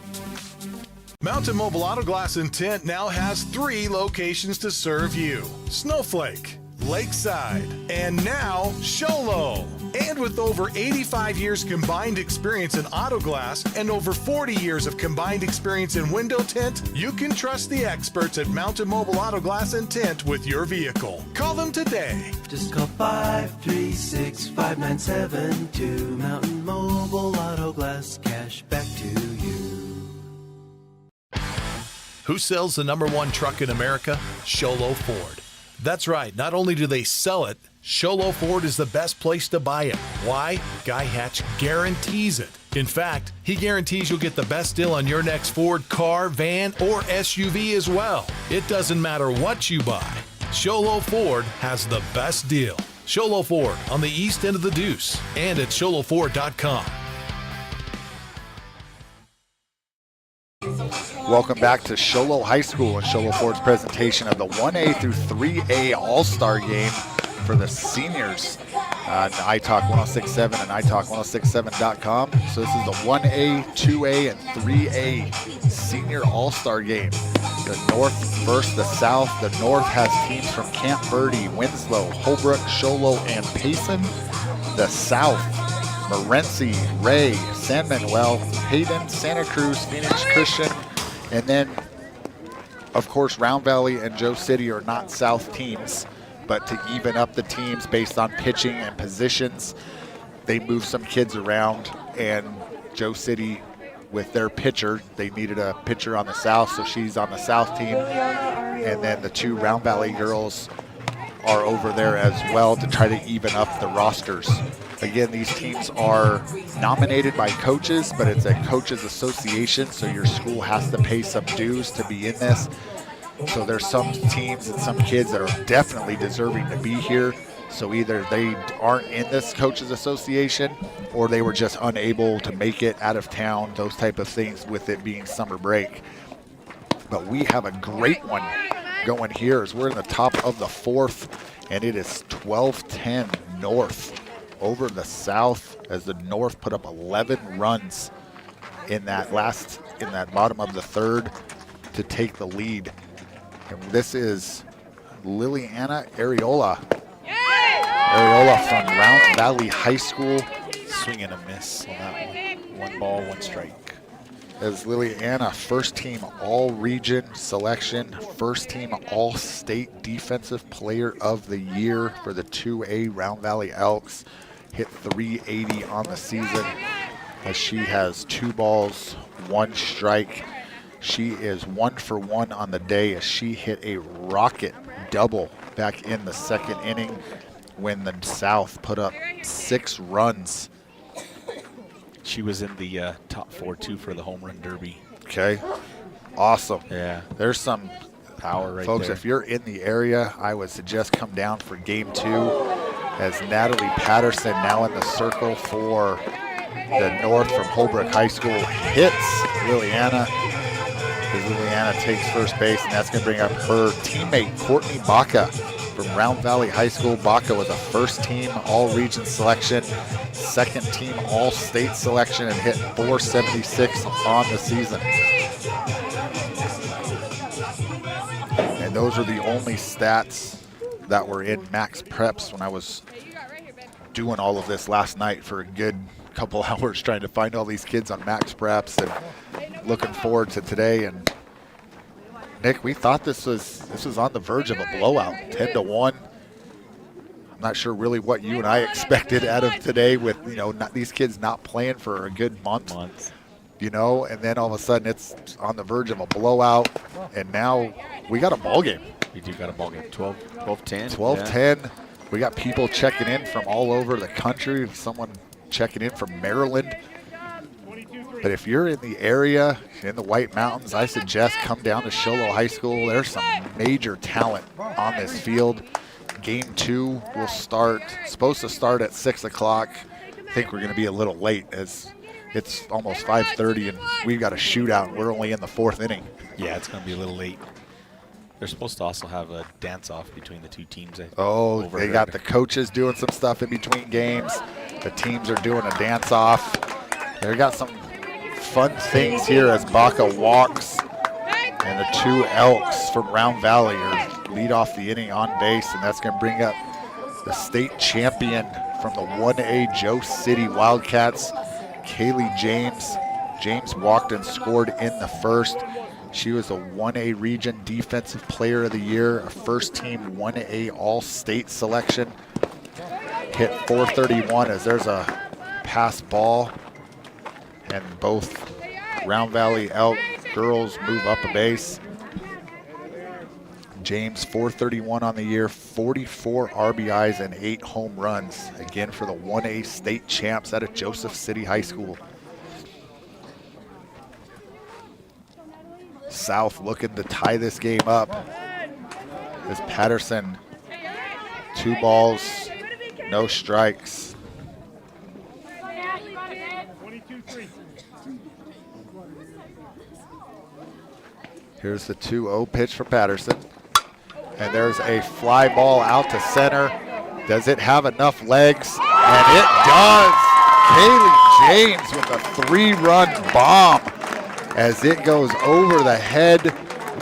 Mountain Mobile Auto Glass and Tint now has 3 locations to serve you: Snowflake, Lakeside, and now Show Low. And with over 85 years combined experience in auto glass and over 40 years of combined experience in window tint, you can trust the experts at Mountain Mobile Auto Glass and Tint with your vehicle. Call them today. Just call 536-5972. Mountain Mobile Auto Glass, cash back to you. Who sells the #1 truck in America? Show Low Ford. That's right. Not only do they sell it, Show Low Ford is the best place to buy it. Why? Guy Hatch guarantees it. In fact, he guarantees you'll get the best deal on your next Ford car, van, or SUV as well. It doesn't matter what you buy. Show Low Ford has the best deal. Show Low Ford on the east end of the Deuce and at showlowford.com. Welcome back to Show Low High School and Show Low Ford's presentation of the 1A through 3A All-Star Game for the seniors on iTalk 1067 and iTalk1067.com. So this is the 1A, 2A, and 3A Senior All-Star Game. The North versus the South. The North has teams from Camp Verde, Winslow, Holbrook, Show Low, and Payson. The South, Morenci, Ray, San Manuel, Hayden, Santa Cruz, Phoenix Christian, and then, of course, Round Valley and Joe City are not South teams, but to even up the teams based on pitching and positions, they move some kids around, and Joe City, with their pitcher, they needed a pitcher on the South, so she's on the South team, and then the 2 Round Valley girls are over there as well to try to even up the rosters. Again, these teams are nominated by coaches, but it's a coaches association, so your school has to pay some dues to be in this. So there's some teams and some kids that are definitely deserving to be here. So either they aren't in this coaches association or they were just unable to make it out of town, those type of things with it being summer break. But we have a great one going here as we're in the top of the 4th, and it is 12-10 North over the South as the North put up 11 runs in that bottom of the 3rd to take the lead. And this is Liliana Areola. Areola from Round Valley High School. Swing and a miss on that one. 1 ball, 1 strike. As Liliana, first team all-region selection, first team all-state defensive player of the year for the 2A Round Valley Elks. Hit 380 on the season as she has 2 balls, 1 strike. She is 1 for 1 on the day as she hit a rocket double back in the 2nd inning when the South put up 6 runs. She was in the top 4 too for the home run derby. Okay, awesome. Yeah, there's some power right folks, there. if you're in the area, I would suggest come down for game 2 as Natalie Patterson now in the circle for the North from Holbrook High School hits Liliana. As Liliana takes first base, and that's going to bring up her teammate Courtney Baca from Round Valley High School. Baca was a first team all-region selection, second team all-state selection, and hit 476 on the season. And those are the only stats that were in Max Preps when I was doing all of this last night for a good couple hours trying to find all these kids on Max Preps and looking forward to today. And Nick, we thought this was on the verge of a blowout, 10-1. I'm not sure really what you and I expected out of today with, these kids not playing for a good month. And then all of a sudden it's on the verge of a blowout, and now we got a ball game. We do got a ball game, 12-10. 12-10. Yeah. We got people checking in from all over the country, someone checking in from Maryland. But if you're in the area, in the White Mountains, I suggest come down to Sholo High School. There's some major talent on this field. Game 2 will supposed to start at 6 o'clock. I think we're going to be a little late as it's almost 5:30 and we've got a shootout. We're only in the 4th inning. Yeah, it's going to be a little late. They're supposed to also have a dance-off between the 2 teams. They got the coaches doing some stuff in between games. The teams are doing a dance-off. They got some fun things here as Baca walks, and the 2 Elks from Round Valley lead off the inning on base, and that's going to bring up the state champion from the 1A Joe City Wildcats, Kaylee James. James walked and scored in the 1st. She was a 1A region defensive player of the year, a first team 1A all-state selection. Hit 431 as there's a pass ball, and both Round Valley Elk girls move up a base. James 431 on the year, 44 RBIs and 8 home runs, again for the 1A state champs out of Joseph City High School. South looking to tie this game up as Patterson, 2 balls, no strikes. Here's the 2-0 pitch for Patterson. And there's a fly ball out to center. Does it have enough legs? And it does. Kaylee James with a 3-run bomb as it goes over the head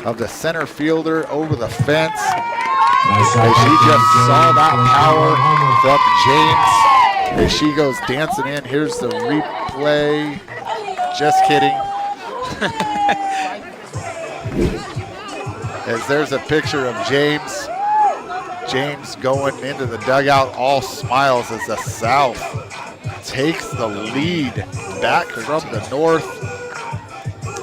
of the center fielder, over the fence. As she just saw that power from James as she goes dancing in. Here's the replay. Just kidding. As there's a picture of James. James going into the dugout, all smiles as the South takes the lead back from the North.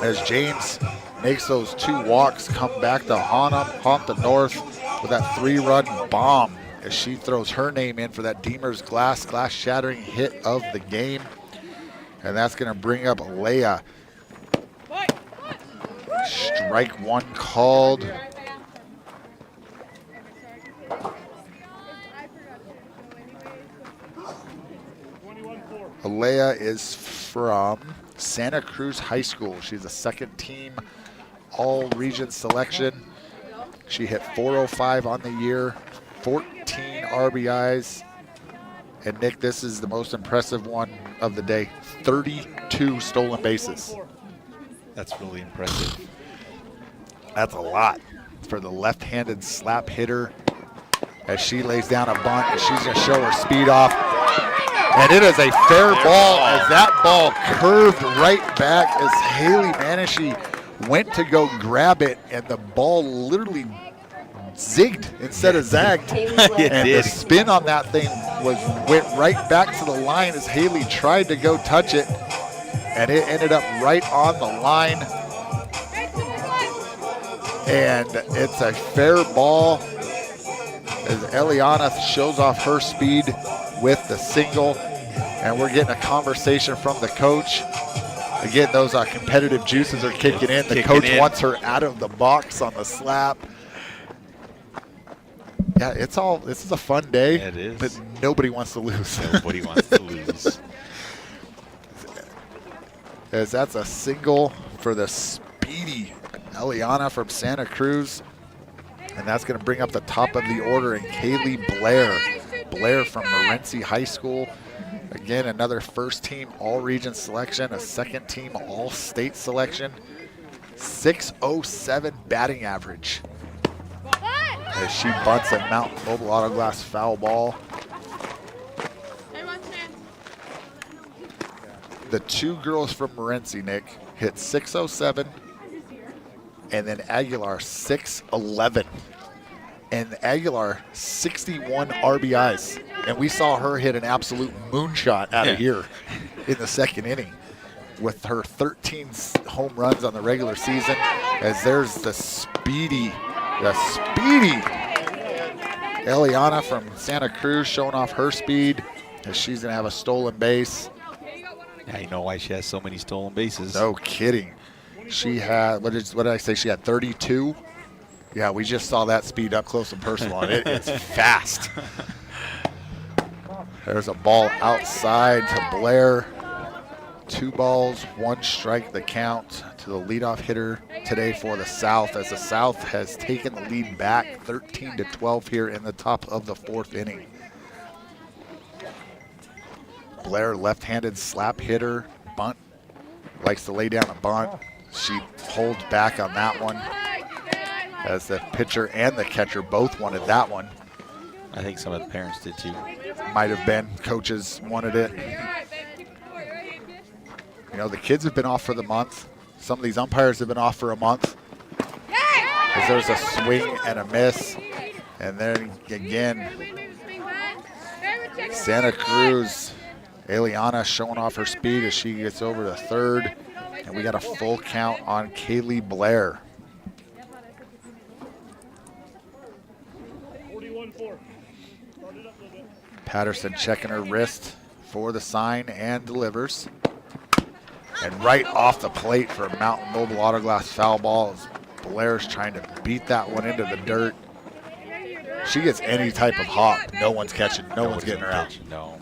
As James makes those 2 walks, come back to haunt the North with that 3-run bomb as she throws her name in for that Deemer's glass-shattering hit of the game. And that's going to bring up Leah. Strike 1 called. Saleah is from Santa Cruz High School. She's a second team all-region selection. She hit 405 on the year, 14 RBIs. And Nick, this is the most impressive one of the day, 32 stolen bases. That's really impressive. That's a lot for the left-handed slap hitter as she lays down a bunt and she's going to show her speed off. And it is a fair ball as that ball curved right back as Haleigh Maennche went to go grab it, and the ball literally zigged instead of zagged. And the spin on that thing went right back to the line as Haleigh tried to go touch it, and it ended up right on the line. And it's a fair ball as Eliana shows off her speed with the single. And we're getting a conversation from the coach. Again, those competitive juices are kicking in. The coach wants her out of the box on the slap. Yeah, this is a fun day. Yeah, it is. But nobody wants to lose. Nobody wants to lose. As that's a single for the speedy Eliana from Santa Cruz. And that's going to bring up the top of the order in Kaylee Blair. Blair from Morenci High School. Again, another first-team all-region selection, a second-team all-state selection. 607 batting average. As she bunts a Mountain Mobile Auto Glass foul ball. The two girls from Morenci, Nick, hit 607, and then Aguilar 611. And Aguilar 61 RBIs. And we saw her hit an absolute moonshot out of here in the second inning with her 13 home runs on the regular season. As there's the speedy Eliana from Santa Cruz showing off her speed as she's going to have a stolen base. Yeah, you know why she has so many stolen bases. No kidding. She had, what did I say? She had 32? Yeah, we just saw that speed up close and personal, and it is fast. There's a ball outside to Blair. 2 balls, 1 strike the count to the leadoff hitter today for the South, as the South has taken the lead back 13-12 here in the top of the 4th inning. Blair, left-handed slap hitter, bunt, likes to lay down a bunt. She holds back on that one, as the pitcher and the catcher both wanted that one. I think some of the parents did too. Might have been. Coaches wanted it. You know, the kids have been off for the month. Some of these umpires have been off for a month. As there's a swing and a miss. And then again, Santa Cruz, Eliana showing off her speed as she gets over to third. And we got a full count on Kaylee Blair. Patterson checking her wrist for the sign and delivers. And right off the plate for a Mountain Mobile Auto Glass foul ball as Blair's trying to beat that one into the dirt. She gets any type of hop, no one's catching, no one's getting her out. No.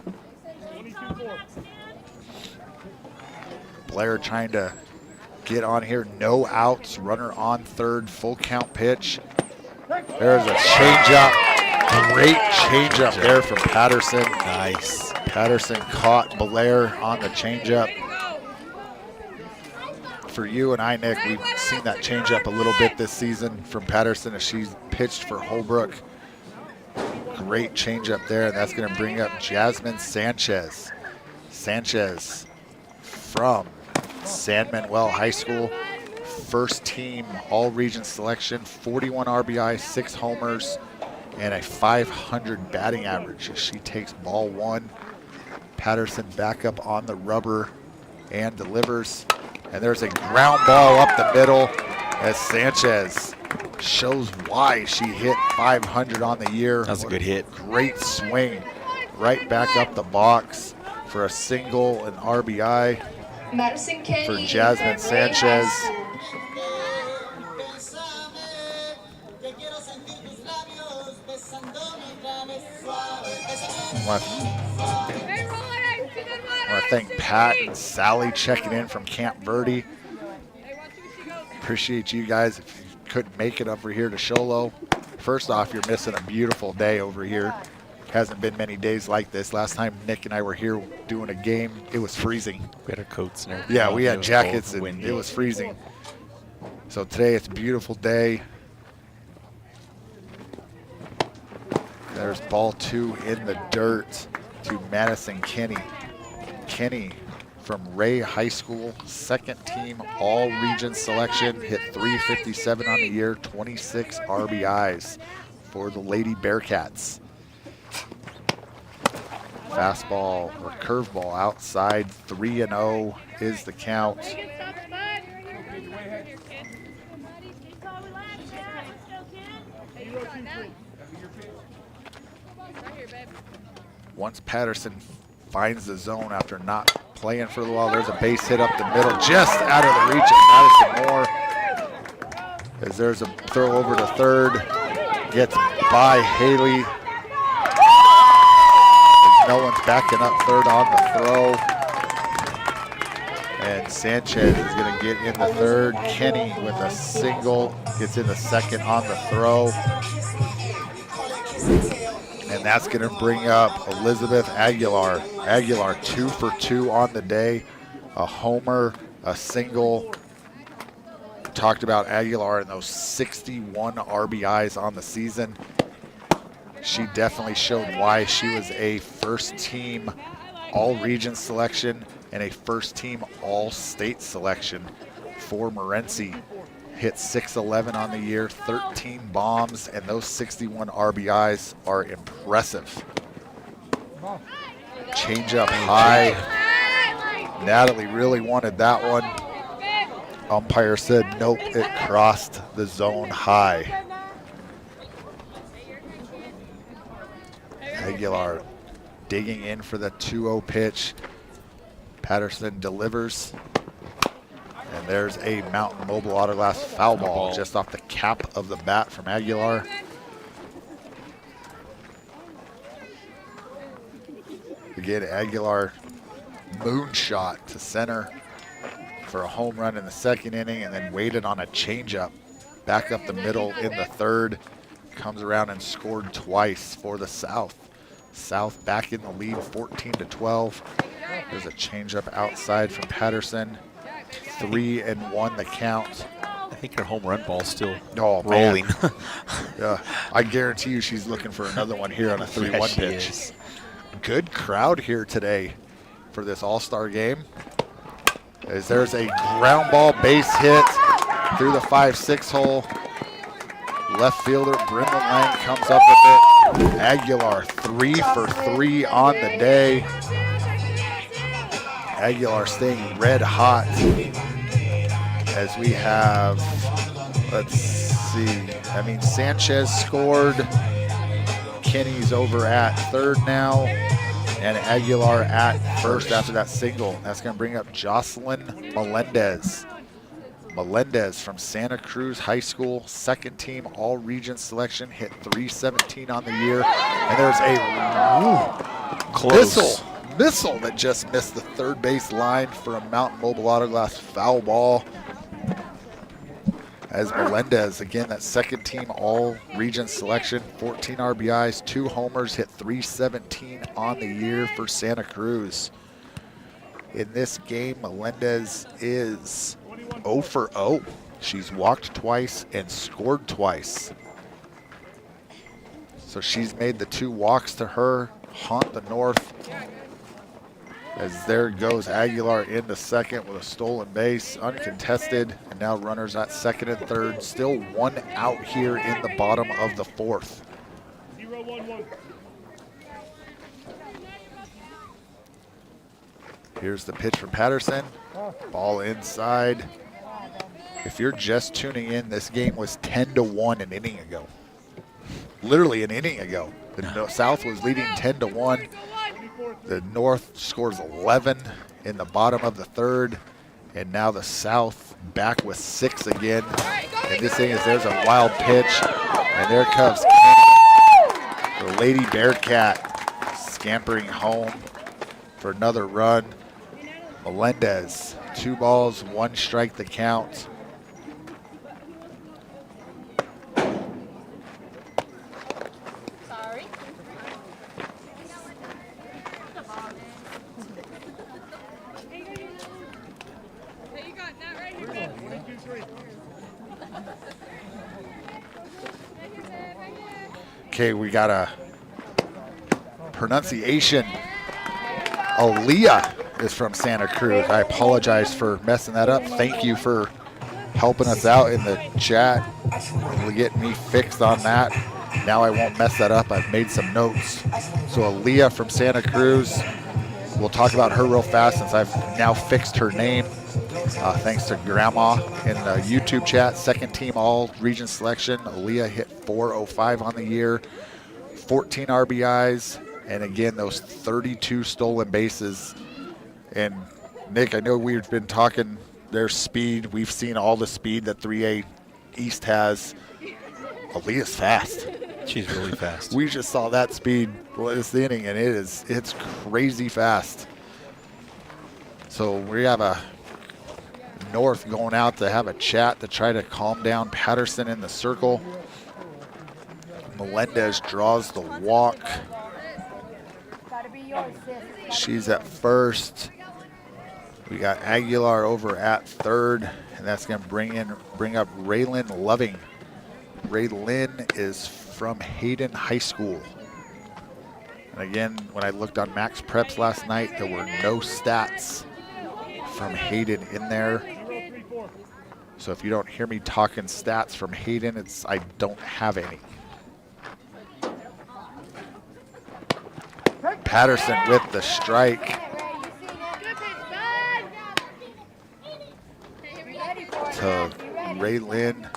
Blair trying to get on here, no outs, runner on third, full count pitch. There's a changeup. Great changeup there from Patterson. Nice. Patterson caught Blair on the changeup. For you and I, Nick, we've seen that changeup a little bit this season from Patterson as she's pitched for Holbrook. Great changeup there, and that's going to bring up Jazmine Sanchez. Sanchez from San Manuel High School. First team all-region selection, 41 RBI, 6 homers, and a 500 batting average as she takes ball 1. Patterson back up on the rubber and delivers. And there's a ground ball up the middle as Sanchez shows why she hit 500 on the year. That's a good hit. Great swing right back up the box for a single and RBI Madison Kenney for Jazmine Sanchez. I want to thank Pat and Sally checking in from Camp Verde. Appreciate you guys. If you couldn't make it over here to Sholo. First off, you're missing a beautiful day over here. Hasn't been many days like this. Last time Nick and I were here doing a game, it was freezing. We had our coats and everything. Yeah, we had It was jackets cold and windy. it was freezing. So today it's a beautiful day. There's ball 2 in the dirt to Madison Kenney. Kenney from Ray High School, second team all-region selection, hit 357 on the year, 26 RBIs for the Lady Bearcats. Fastball or curveball outside, 3-0 is the count. Once Patterson finds the zone after not playing for a while, there's a base hit up the middle, just out of the reach of Madison Moore. As there's a throw over to third, gets by Haleigh. No one's backing up third on the throw. And Sanchez is going to get in the third. Kenney with a single, gets in the second on the throw. And that's going to bring up Alizabeth Aguilar. Aguilar 2 for 2 on the day. A homer, a single. Talked about Aguilar and those 61 RBIs on the season. She definitely showed why she was a first team all-region selection and a first team all-state selection for Morenci. Hit 611 on the year, 13 bombs, and those 61 RBIs are impressive. Change up high. Natalie really wanted that one. Umpire said nope, it crossed the zone high. Aguilar digging in for the 2-0 pitch. Patterson delivers. And there's a Mountain Mobile Autoglass foul ball just off the cap of the bat from Aguilar. Again, Aguilar moonshot to center for a home run in the second inning, and then waited on a changeup back up the middle in the third. Comes around and scored twice for the South. South back in the lead, 14-12. There's a changeup outside from Patterson. 3-1 the count. I think her home run ball's still rolling. Yeah, I guarantee you she's looking for another one here on a 3-1 pitch. Is. Good crowd here today for this all-star game. As there's a ground ball base hit through the 5-6 hole. Left fielder Brinleigh comes up with it. Aguilar 3 for 3 on the day. Aguilar staying red hot as we have, let's see, Sanchez scored. Kenney's over at third now, and Aguilar at first after that single. That's going to bring up Jocelyn Melendez. Melendez from Santa Cruz High School, second team all-region selection, hit 317 on the year. And there's a missile that just missed the third base line for a Mountain Mobile Autoglass foul ball. As Melendez, again, that second team all-region selection, 14 RBIs, 2 homers, hit 317 on the year for Santa Cruz. In this game, Melendez is 0 for 0. She's walked twice and scored twice. So she's made the 2 walks to her haunt the north. As there goes Aguilar into second with a stolen base, uncontested, and now runners at second and third. Still 1 out here in the bottom of the 4th. 0-1-1. Here's the pitch from Patterson. Ball inside. If you're just tuning in, this game was 10-1 an inning ago. Literally an inning ago. The South was leading 10-1. The North scores 11 in the bottom of the 3rd. And now the South back with 6 again. And this thing is, there's a wild pitch. And there comes Kenney, the Lady Bearcat, scampering home for another run. Melendez, 2 balls, 1 strike the count. Okay, we got a pronunciation. Aaliyah is from Santa Cruz. I apologize for messing that up. Thank you for helping us out in the chat. Getting me fixed on that. Now I won't mess that up. I've made some notes. So Aaliyah from Santa Cruz. We'll talk about her real fast since I've now fixed her name. Thanks to Grandma in the YouTube chat. Second team all region selection. Aaliyah hit .405 on the year. 14 RBIs. And again, those 32 stolen bases. And Nick, I know we've been talking their speed. We've seen all the speed that 3A East has. Aaliyah's fast. She's really fast. We just saw that speed this inning, and it's crazy fast. So we have a North going out to have a chat to try to calm down Patterson in the circle. Melendez draws the walk. She's at first. We got Aguilar over at third, and that's going to bring up Brinlynn Loving. Brinlynn is from Hayden High School. And again, when I looked on Max Preps last night, there were no stats from Hayden in there. So if you don't hear me talking stats from Hayden, I don't have any. Patterson with the strike. To Brinlynn.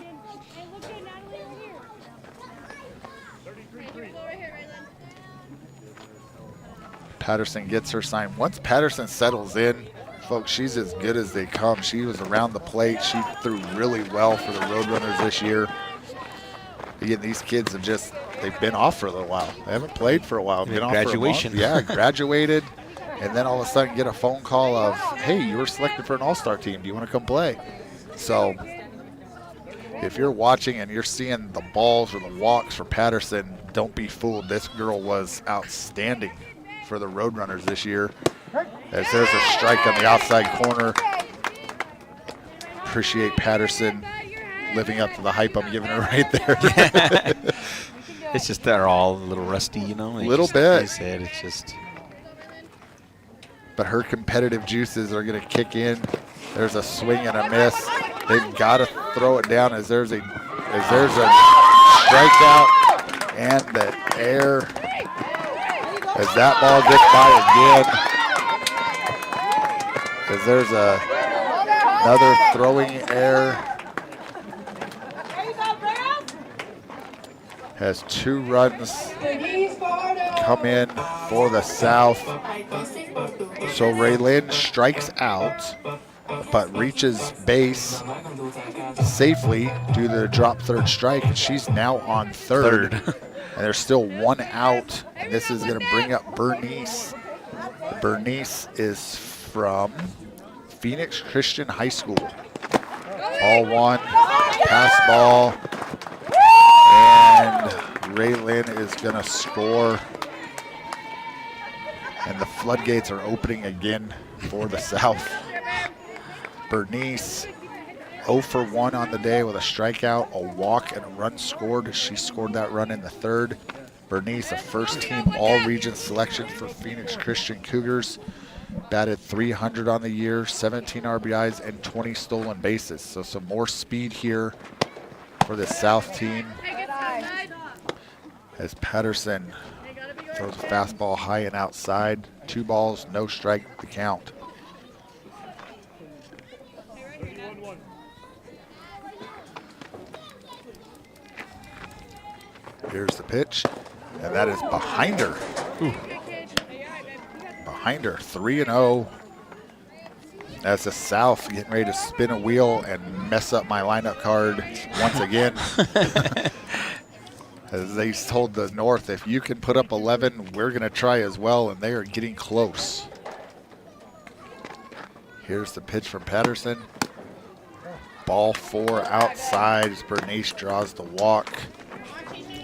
Patterson gets her sign. Once Patterson settles in, folks, she's as good as they come. She was around the plate. She threw really well for the Roadrunners this year. Again, these kids they've been off for a little while. They haven't played for a while. Been off graduation. For a month. Yeah, graduated. And then all of a sudden get a phone call of, hey, you were selected for an all-star team. Do you want to come play? So if you're watching and you're seeing the balls or the walks for Patterson, don't be fooled. This girl was outstanding for the Roadrunners this year. As there's a strike on the outside corner. Appreciate Patterson living up to the hype I'm giving her right there. It's just they're all a little rusty, you know. A little bit. They said it's just. But her competitive juices are going to kick in. There's a swing and a miss. They've got to throw it down as there's a strikeout and the air. As that ball gets by again. As there's another throwing error. Has 2 runs come in for the South. So Brinlynn strikes out, but reaches base safely due to the drop third strike. And she's now on third. And there's still 1 out. And this is going to bring up Bernice. Bernice is from Phoenix Christian High School. Ball 1, pass ball. And Brinlynn is going to score. And the floodgates are opening again for the South. Bernice 0 for 1 on the day with a strikeout, a walk, and a run scored. She scored that run in the third. Bernice, a first-team all-region selection for Phoenix Christian Cougars. Batted .300 on the year, 17 RBIs, and 20 stolen bases. So some more speed here for the South team. As Patterson throws a fastball high and outside. 2 balls, no strike, the count. Here's the pitch, and that is behind her. Ooh. Behind her, 3-0. As the South getting ready to spin a wheel and mess up my lineup card once again. As they told the North, if you can put up 11, we're going to try as well, and they are getting close. Here's the pitch from Patterson. Ball 4 outside as Bernice draws the walk.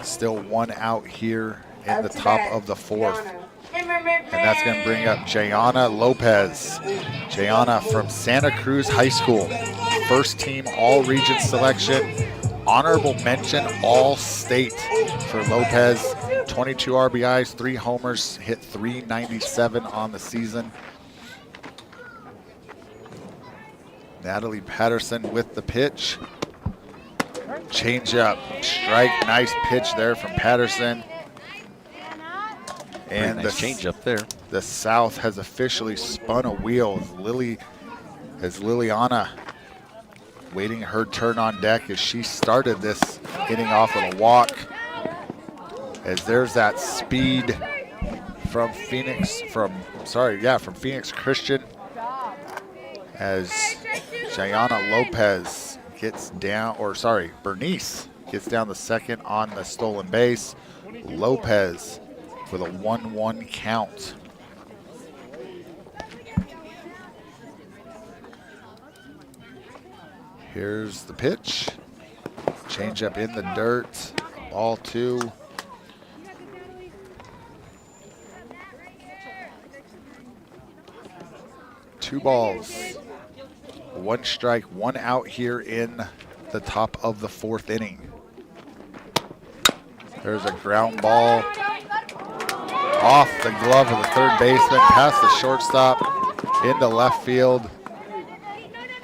Still 1 out here in the top of the 4th. And that's going to bring up Jayana Lopez. Jayana from Santa Cruz High School. First team all-region selection. honorable mention All-State for Lopez. 22 RBIs, 3 homers, hit .397 on the season. Natalie Patterson with the pitch. Change up, strike, nice pitch there from Patterson. And nice the change up there. The South has officially spun a wheel as Liliana waiting her turn on deck as she started this inning off with a walk. As there's that speed from Phoenix Christian. As Jayana Lopez gets down, Bernice gets down the second on the stolen base. Lopez with a 1-1 count. Here's the pitch. Change up in the dirt. Ball 2. Two balls. 1 strike, 1 out here in the top of the 4th inning. There's a ground ball off the glove of the third baseman, past the shortstop, into left field.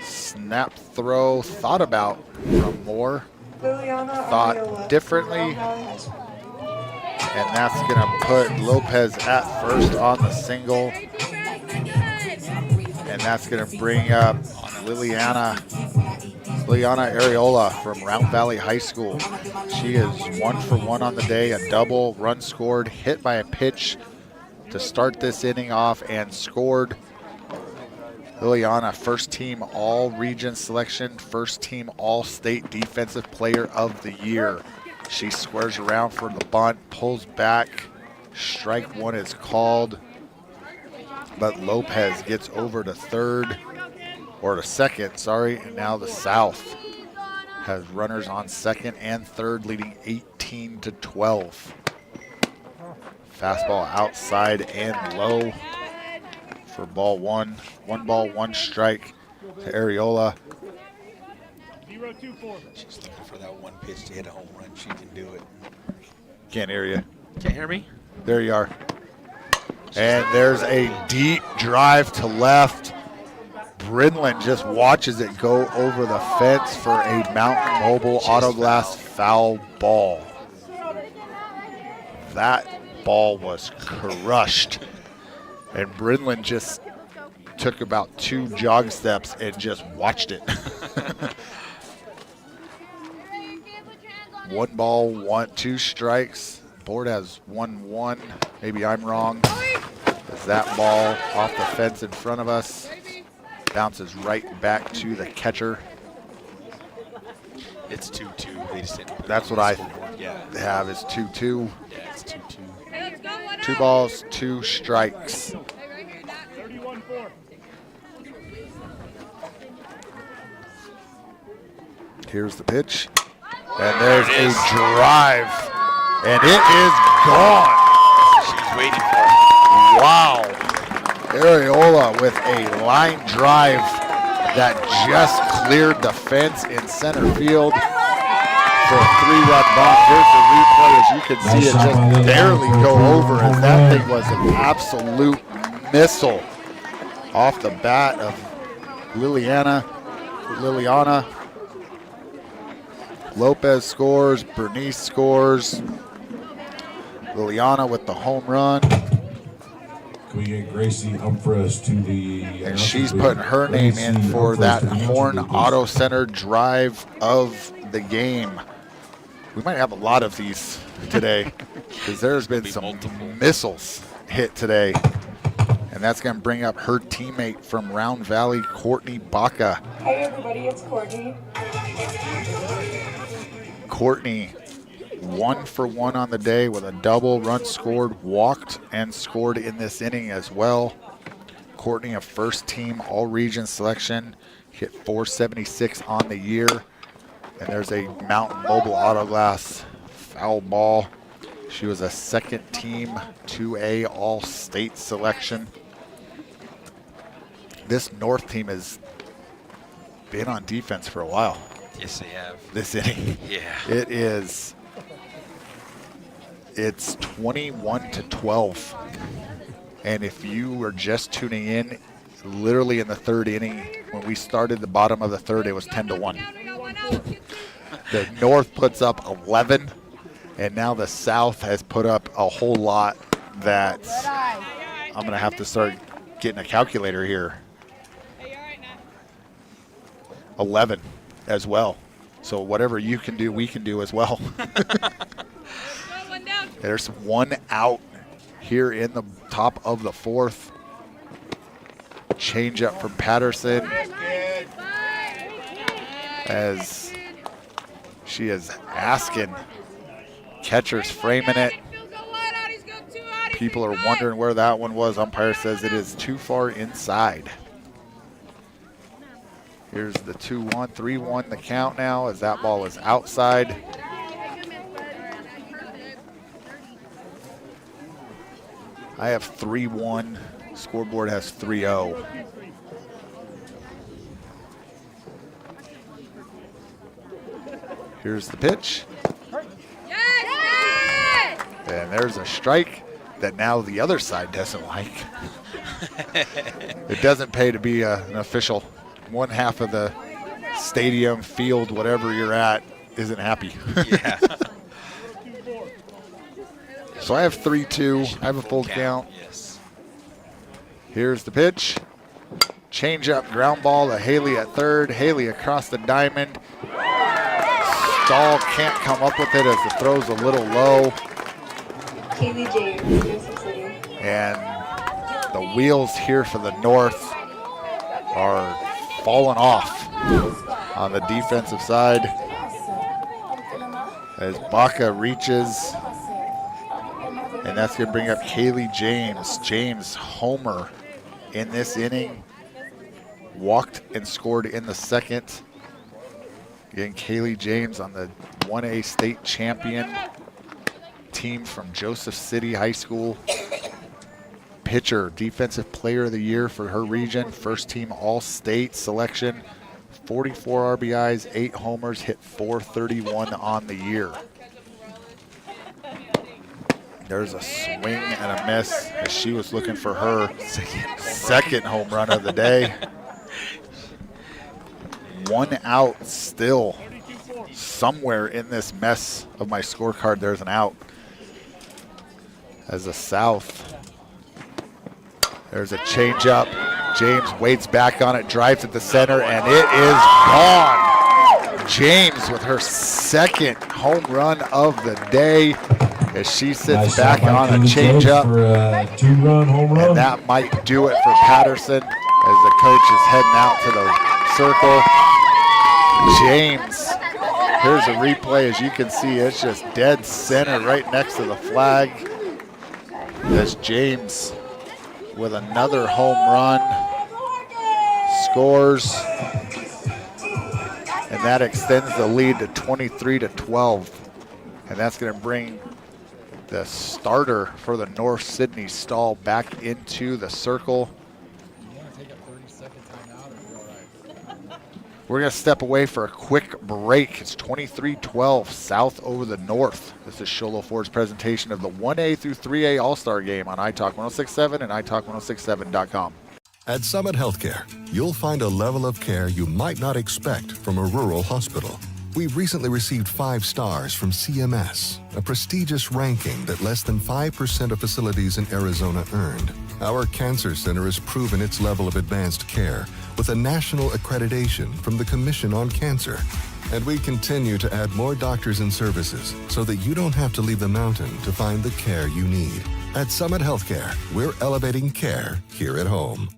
Snap throw, thought about from Moore, thought differently, and that's going to put Lopez at first on the single, and that's going to bring up Liliana Areola from Round Valley High School. She is 1 for 1 on the day, a double, run scored, hit by a pitch to start this inning off, and scored. Liliana, first team all-region selection, first team all-state defensive player of the year. She squares around for the bunt, pulls back, strike 1 is called, but Lopez gets over to second, and now the South has runners on second and third, leading 18-12. Fastball outside and low for ball 1. 1 ball, 1 strike to Areola. 0-2-4. She's looking for that one pitch to hit a home run. She can do it. Can't hear you. Can't hear me? There you are. And there's a deep drive to left. Brinleigh just watches it go over the fence for a Mountain Mobile Autoglass foul ball. That ball was crushed. And Brinleigh just took about 2 jog steps and just watched it. 1 ball, 2 strikes. Board has 1-1. Maybe I'm wrong. As that ball off the fence in front of us bounces right back to the catcher. It's 2-2. They just didn't. That's what I have is 2-2. Yeah, it's 2-2. 2 balls, 2 strikes. 31-4. Here's the pitch. And there's a drive. And it is gone. She's waiting for it. Wow. Areola with a line drive that just cleared the fence in center field for a 3-run bomb. Here's the replay. As you can see, it just barely go over, as that thing was an absolute missile off the bat of Liliana. Lopez scores, Bernice scores. Liliana with the home run. Can we get Gracie Humphreys to the... And she's putting her name in for that Horn Auto Center drive of the game. We might have a lot of these today because there's been some missiles hit today. And that's going to bring up her teammate from Round Valley, Courtney Baca. Hi everybody, it's Courtney. Courtney, 1 for 1 on the day with a double, run scored, walked, and scored in this inning as well. Courtney, a first team all-region selection, hit .476 on the year. And there's a Mountain Mobile Autoglass foul ball. She was a second team 2A all-state selection. This North team has been on defense for a while. Yes, they have. This inning. Yeah. It is. It's 21-12. And if you were just tuning in, literally in the third inning, when we started the bottom of the third, it was 10-1. The North puts up 11, and now the South has put up a whole lot that I'm going to have to start getting a calculator here. 11 as well. So whatever you can do, we can do as well. There's one out here in the top of the fourth. Change up from Patterson as she is asking. Catcher's framing it. People are wondering where that one was. Umpire says it is too far inside. Here's the 2-1, 3-1 the count now as that ball is outside. I have 3-1. Scoreboard has 3-0. Here's the pitch. And there's a strike that now the other side doesn't like. It doesn't pay to be an official. One half of the stadium, field, whatever you're at, isn't happy. Yeah. So I have 3-2. I have a full count. Yes. Here's the pitch. Change up, ground ball to Haleigh at third. Haleigh across the diamond. Stahl can't come up with it as the throw's a little low. And the wheels here for the North are falling off on the defensive side as Baca reaches. And that's going to bring up Kaylee James. James homer in this inning. Walked and scored in the second. Again, Kaylee James on the 1A state champion team from Joseph City High School. Pitcher, defensive player of the year for her region. First team all-state selection. 44 RBIs, 8 homers, hit .431 on the year. There's a swing and a miss as she was looking for her second home run of the day. One out still. Somewhere in this mess of my scorecard, there's an out. As the South, there's a changeup. James waits back on it, drives at the center, and it is gone. James with her second home run of the day as she sits back on a changeup. Two-run home run. And that might do it for Patterson as the coach is heading out to the circle. James, here's a replay. As you can see, it's just dead center right next to the flag. As James with another home run scores. And that extends the lead to 23-12. And that's going to bring the starter for the North Sydney Stahl back into the circle. We're going to step away for a quick break. It's 23-12, South over the North. This is Sholo Ford's presentation of the 1A through 3A All-Star Game on iTalk 106.7 and iTalk1067.com. At Summit Healthcare, you'll find a level of care you might not expect from a rural hospital. We've recently received 5 stars from CMS, a prestigious ranking that less than 5% of facilities in Arizona earned. Our cancer center has proven its level of advanced care with a national accreditation from the Commission on Cancer. And we continue to add more doctors and services so that you don't have to leave the mountain to find the care you need. At Summit Healthcare, we're elevating care here at home.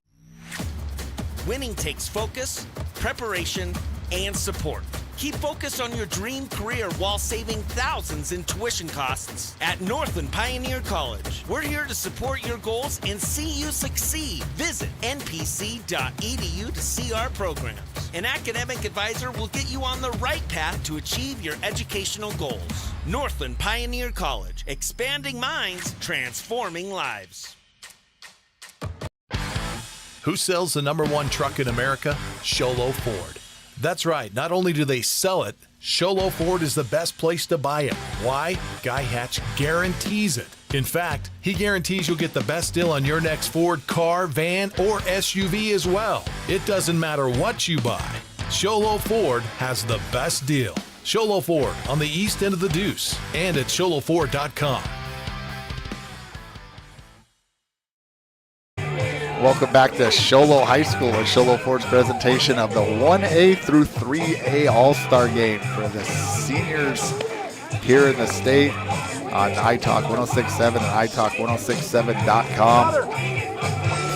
Winning takes focus, preparation, and support. Keep focus on your dream career while saving thousands in tuition costs at Northland Pioneer College. We're here to support your goals and see you succeed. Visit npc.edu to see our programs. An academic advisor will get you on the right path to achieve your educational goals. Northland Pioneer College, expanding minds, transforming lives. Who sells the #1 truck in America? Sholo Ford. That's right. Not only do they sell it, Show Low Ford is the best place to buy it. Why? Guy Hatch guarantees it. In fact, he guarantees you'll get the best deal on your next Ford car, van, or SUV as well. It doesn't matter what you buy. Show Low Ford has the best deal. Show Low Ford on the east end of the Deuce and at showlowford.com. Welcome back to Show Low High School and Show Low Ford's presentation of the 1A through 3A All-Star Game for the seniors here in the state on iTalk 106.7 and iTalk1067.com.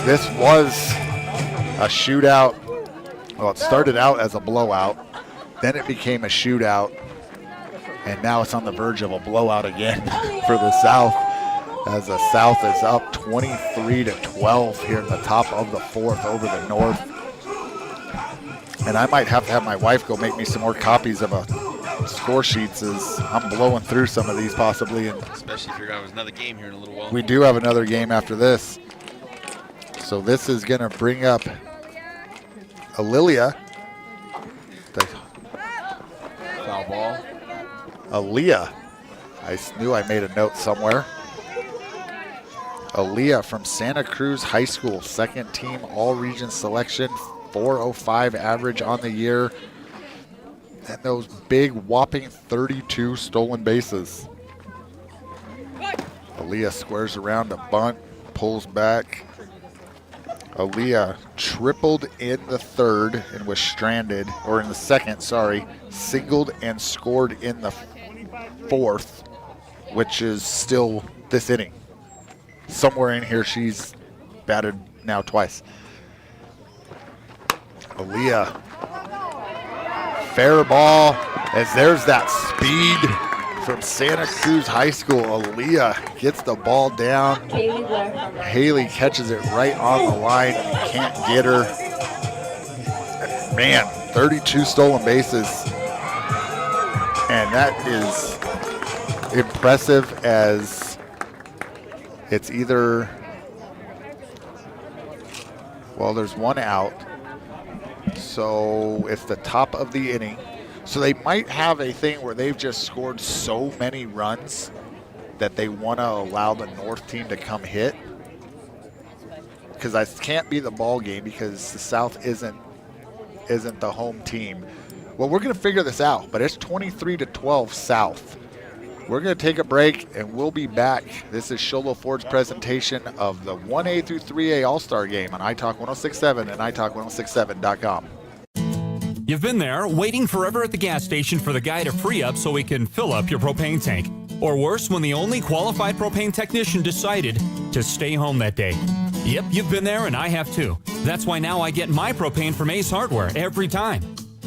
This was a shootout. Well, it started out as a blowout, then it became a shootout, and now it's on the verge of a blowout again for the South, as the South is up 23-12 here in the top of the fourth over the North. And I might have to have my wife go make me some more copies of score sheets, as I'm blowing through some of these possibly. And especially if you're going to have another game here in a little while. We do have another game after this. So this is going to bring up Aaliyah. Foul ball. Aaliyah. I knew I made a note somewhere. Aaliyah from Santa Cruz High School, second team all-region selection, 405 average on the year, and those big whopping 32 stolen bases. Aaliyah squares around a bunt, pulls back. Aaliyah tripled in the third and was stranded, or in the second, sorry, singled and scored in the fourth, which is still this inning. Somewhere in here, she's batted now twice. Aaliyah, fair ball, as there's that speed from Santa Cruz High School. Aaliyah gets the ball down. Haleigh catches it right on the line. Can't get her. Man, 32 stolen bases. And that is impressive, as it's either, well, there's one out. So it's the top of the inning. So they might have a thing where they've just scored so many runs that they want to allow the North team to come hit. Because that can't be the ball game, because the South isn't the home team. Well, we're going to figure this out, but it's 23-12 South. We're going to take a break, and we'll be back. This is Show Low Ford's presentation of the 1A through 3A All-Star Game on iTalk 106.7 and iTalk1067.com. You've been there, waiting forever at the gas station for the guy to free up so he can fill up your propane tank. Or worse, when the only qualified propane technician decided to stay home that day. Yep, you've been there, and I have too. That's why now I get my propane from Ace Hardware every time.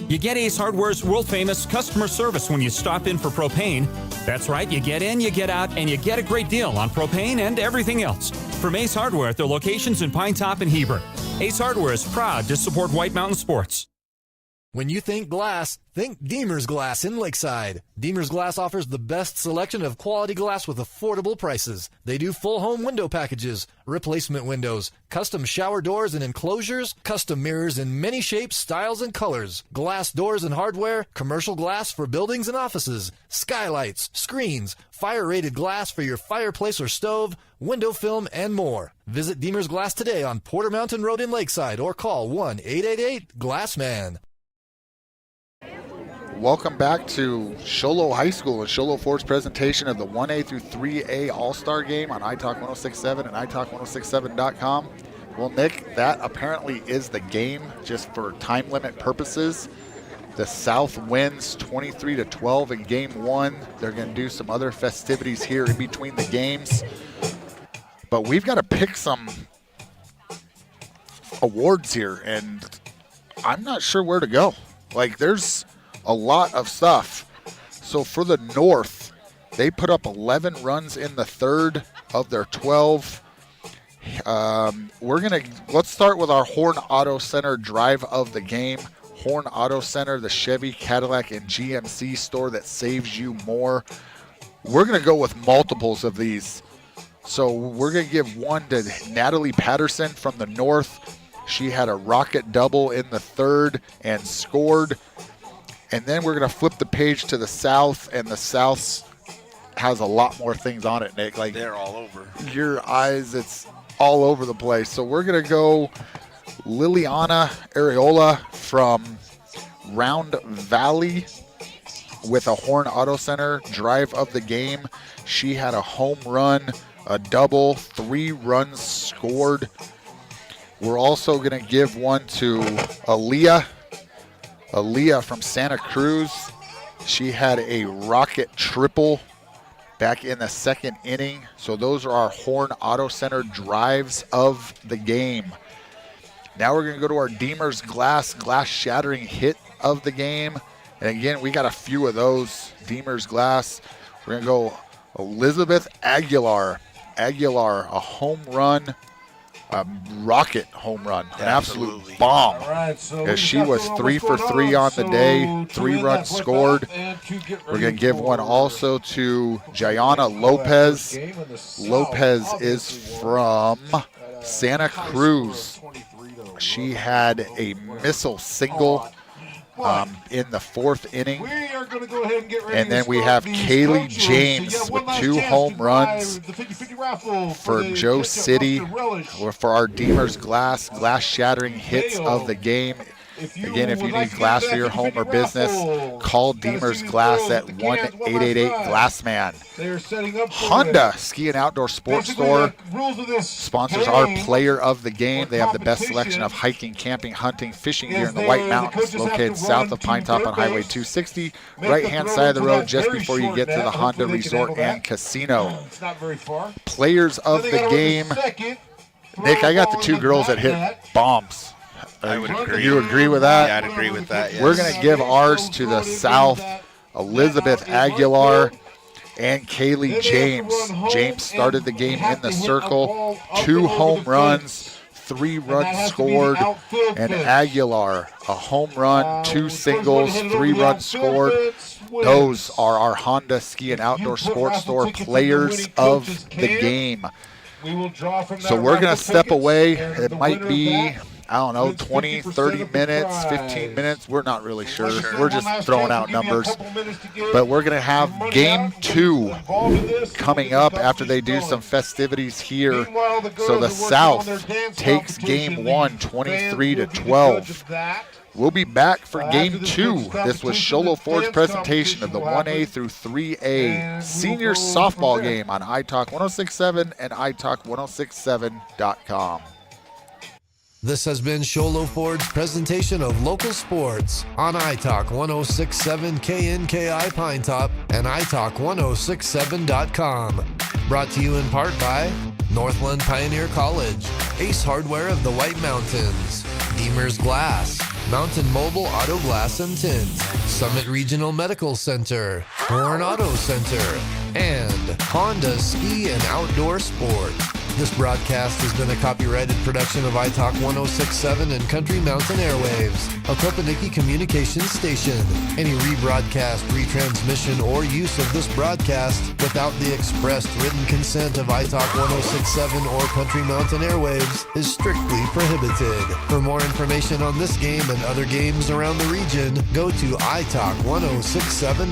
You get Ace Hardware's world-famous customer service when you stop in for propane. That's right, you get in, you get out, and you get a great deal on propane and everything else. From Ace Hardware at their locations in Pine Top and Heber. Ace Hardware is proud to support White Mountain Sports. When you think glass, think Deemer's Glass in Lakeside. Deemer's Glass offers the best selection of quality glass with affordable prices. They do full home window packages, replacement windows, custom shower doors and enclosures, custom mirrors in many shapes, styles, and colors, glass doors and hardware, commercial glass for buildings and offices, skylights, screens, fire-rated glass for your fireplace or stove, window film, and more. Visit Deemer's Glass today on Porter Mountain Road in Lakeside or call 1-888-GLASSMAN. Welcome back to Show Low High School and Show Low Ford's presentation of the 1A through 3A All-Star Game on iTalk 106.7 and iTalk1067.com. Well, Nick, that apparently is the game, just for time limit purposes. The South wins 23-12 in Game 1. They're going to do some other festivities here in between the games. But we've got to pick some awards here, and I'm not sure where to go. Like, there's a lot of stuff. So for the North, they put up 11 runs in the third of their 12. Let's start with our Horn Auto Center drive of the game. Horn Auto Center, the Chevy, Cadillac, and GMC store that saves you more. We're going to go with multiples of these. So we're going to give one to Natalie Patterson from the North. She had a rocket double in the third and scored. And then we're going to flip the page to the south, and the south has a lot more things on it, Nick. Like, they're all over. Your eyes, it's all over the place. So we're going to go Liliana Areola from Round Valley with a Horn Auto Center drive of the game. She had a home run, a double, 3 runs scored. We're also going to give one to Aaliyah from Santa Cruz. She had a rocket triple back in the 2nd inning. So those are our Horn Auto Center drives of the game. Now we're going to go to our Deemer's glass shattering hit of the game. And again, we got a few of those. Deemer's glass. We're going to go Alizabeth Aguilar. Aguilar, a home run, a rocket home run, an absolute bomb. Right, so as she was 3 for 3 on the day, 3 runs scored. We're going to give one also to Jayana Lopez. Lopez is from Santa Cruz. She had a missile single in the 4th inning. And then we have Kaylee James with 2 home runs for Joe City, or for our Deemer's glass shattering hits of the game. Again, if you need glass for your home or business, call Deemer's Glass at 1-888-GLASSMAN. Honda Ski and Outdoor Sports Store sponsors our player of the game. They have the best selection of hiking, camping, hunting, fishing gear in the White Mountains, located south of Pine Top on Highway 260, right-hand side of the road just before you get to the Honda Resort and Casino. Players of the game. Nick, I got the 2 girls that hit bombs. I would agree. You agree with that? Yeah, I'd agree with that, yes. We're going to give ours to the south, Alizabeth Aguilar and Kaylee James. James started the game in the circle, 2 home runs, 3 runs scored, and Aguilar, a home run, 2 singles, 3 runs scored. Those are our Honda Ski and Outdoor Sports Store players of the game. So we're going to step away. It might be, I don't know, 20, 30 minutes, 15 minutes. We're not really sure. We're just throwing out numbers. But we're going to have game 2 coming up after they do some festivities here. So the South takes game 1, 23-12. We'll be back for game 2. This was Show Low Ford's presentation of the 1A through 3A senior softball game on iTalk 106.7 and iTalk1067.com. This has been Sholo Ford's presentation of local sports on iTalk 106.7 KNKI Pine Top and iTalk1067.com. Brought to you in part by Northland Pioneer College, Ace Hardware of the White Mountains, Deemer's Glass, Mountain Mobile Auto Glass and Tint, Summit Regional Medical Center, Horn Auto Center, and Honda Ski and Outdoor Sport. This broadcast has been a copyrighted production of iTalk 106.7 and Country Mountain Airwaves, a Kopaniki communications station. Any rebroadcast, retransmission, or use of this broadcast without the expressed written consent of iTalk 106.7 or Country Mountain Airwaves is strictly prohibited. For more information on this game and other games around the region, go to iTalk1067.com.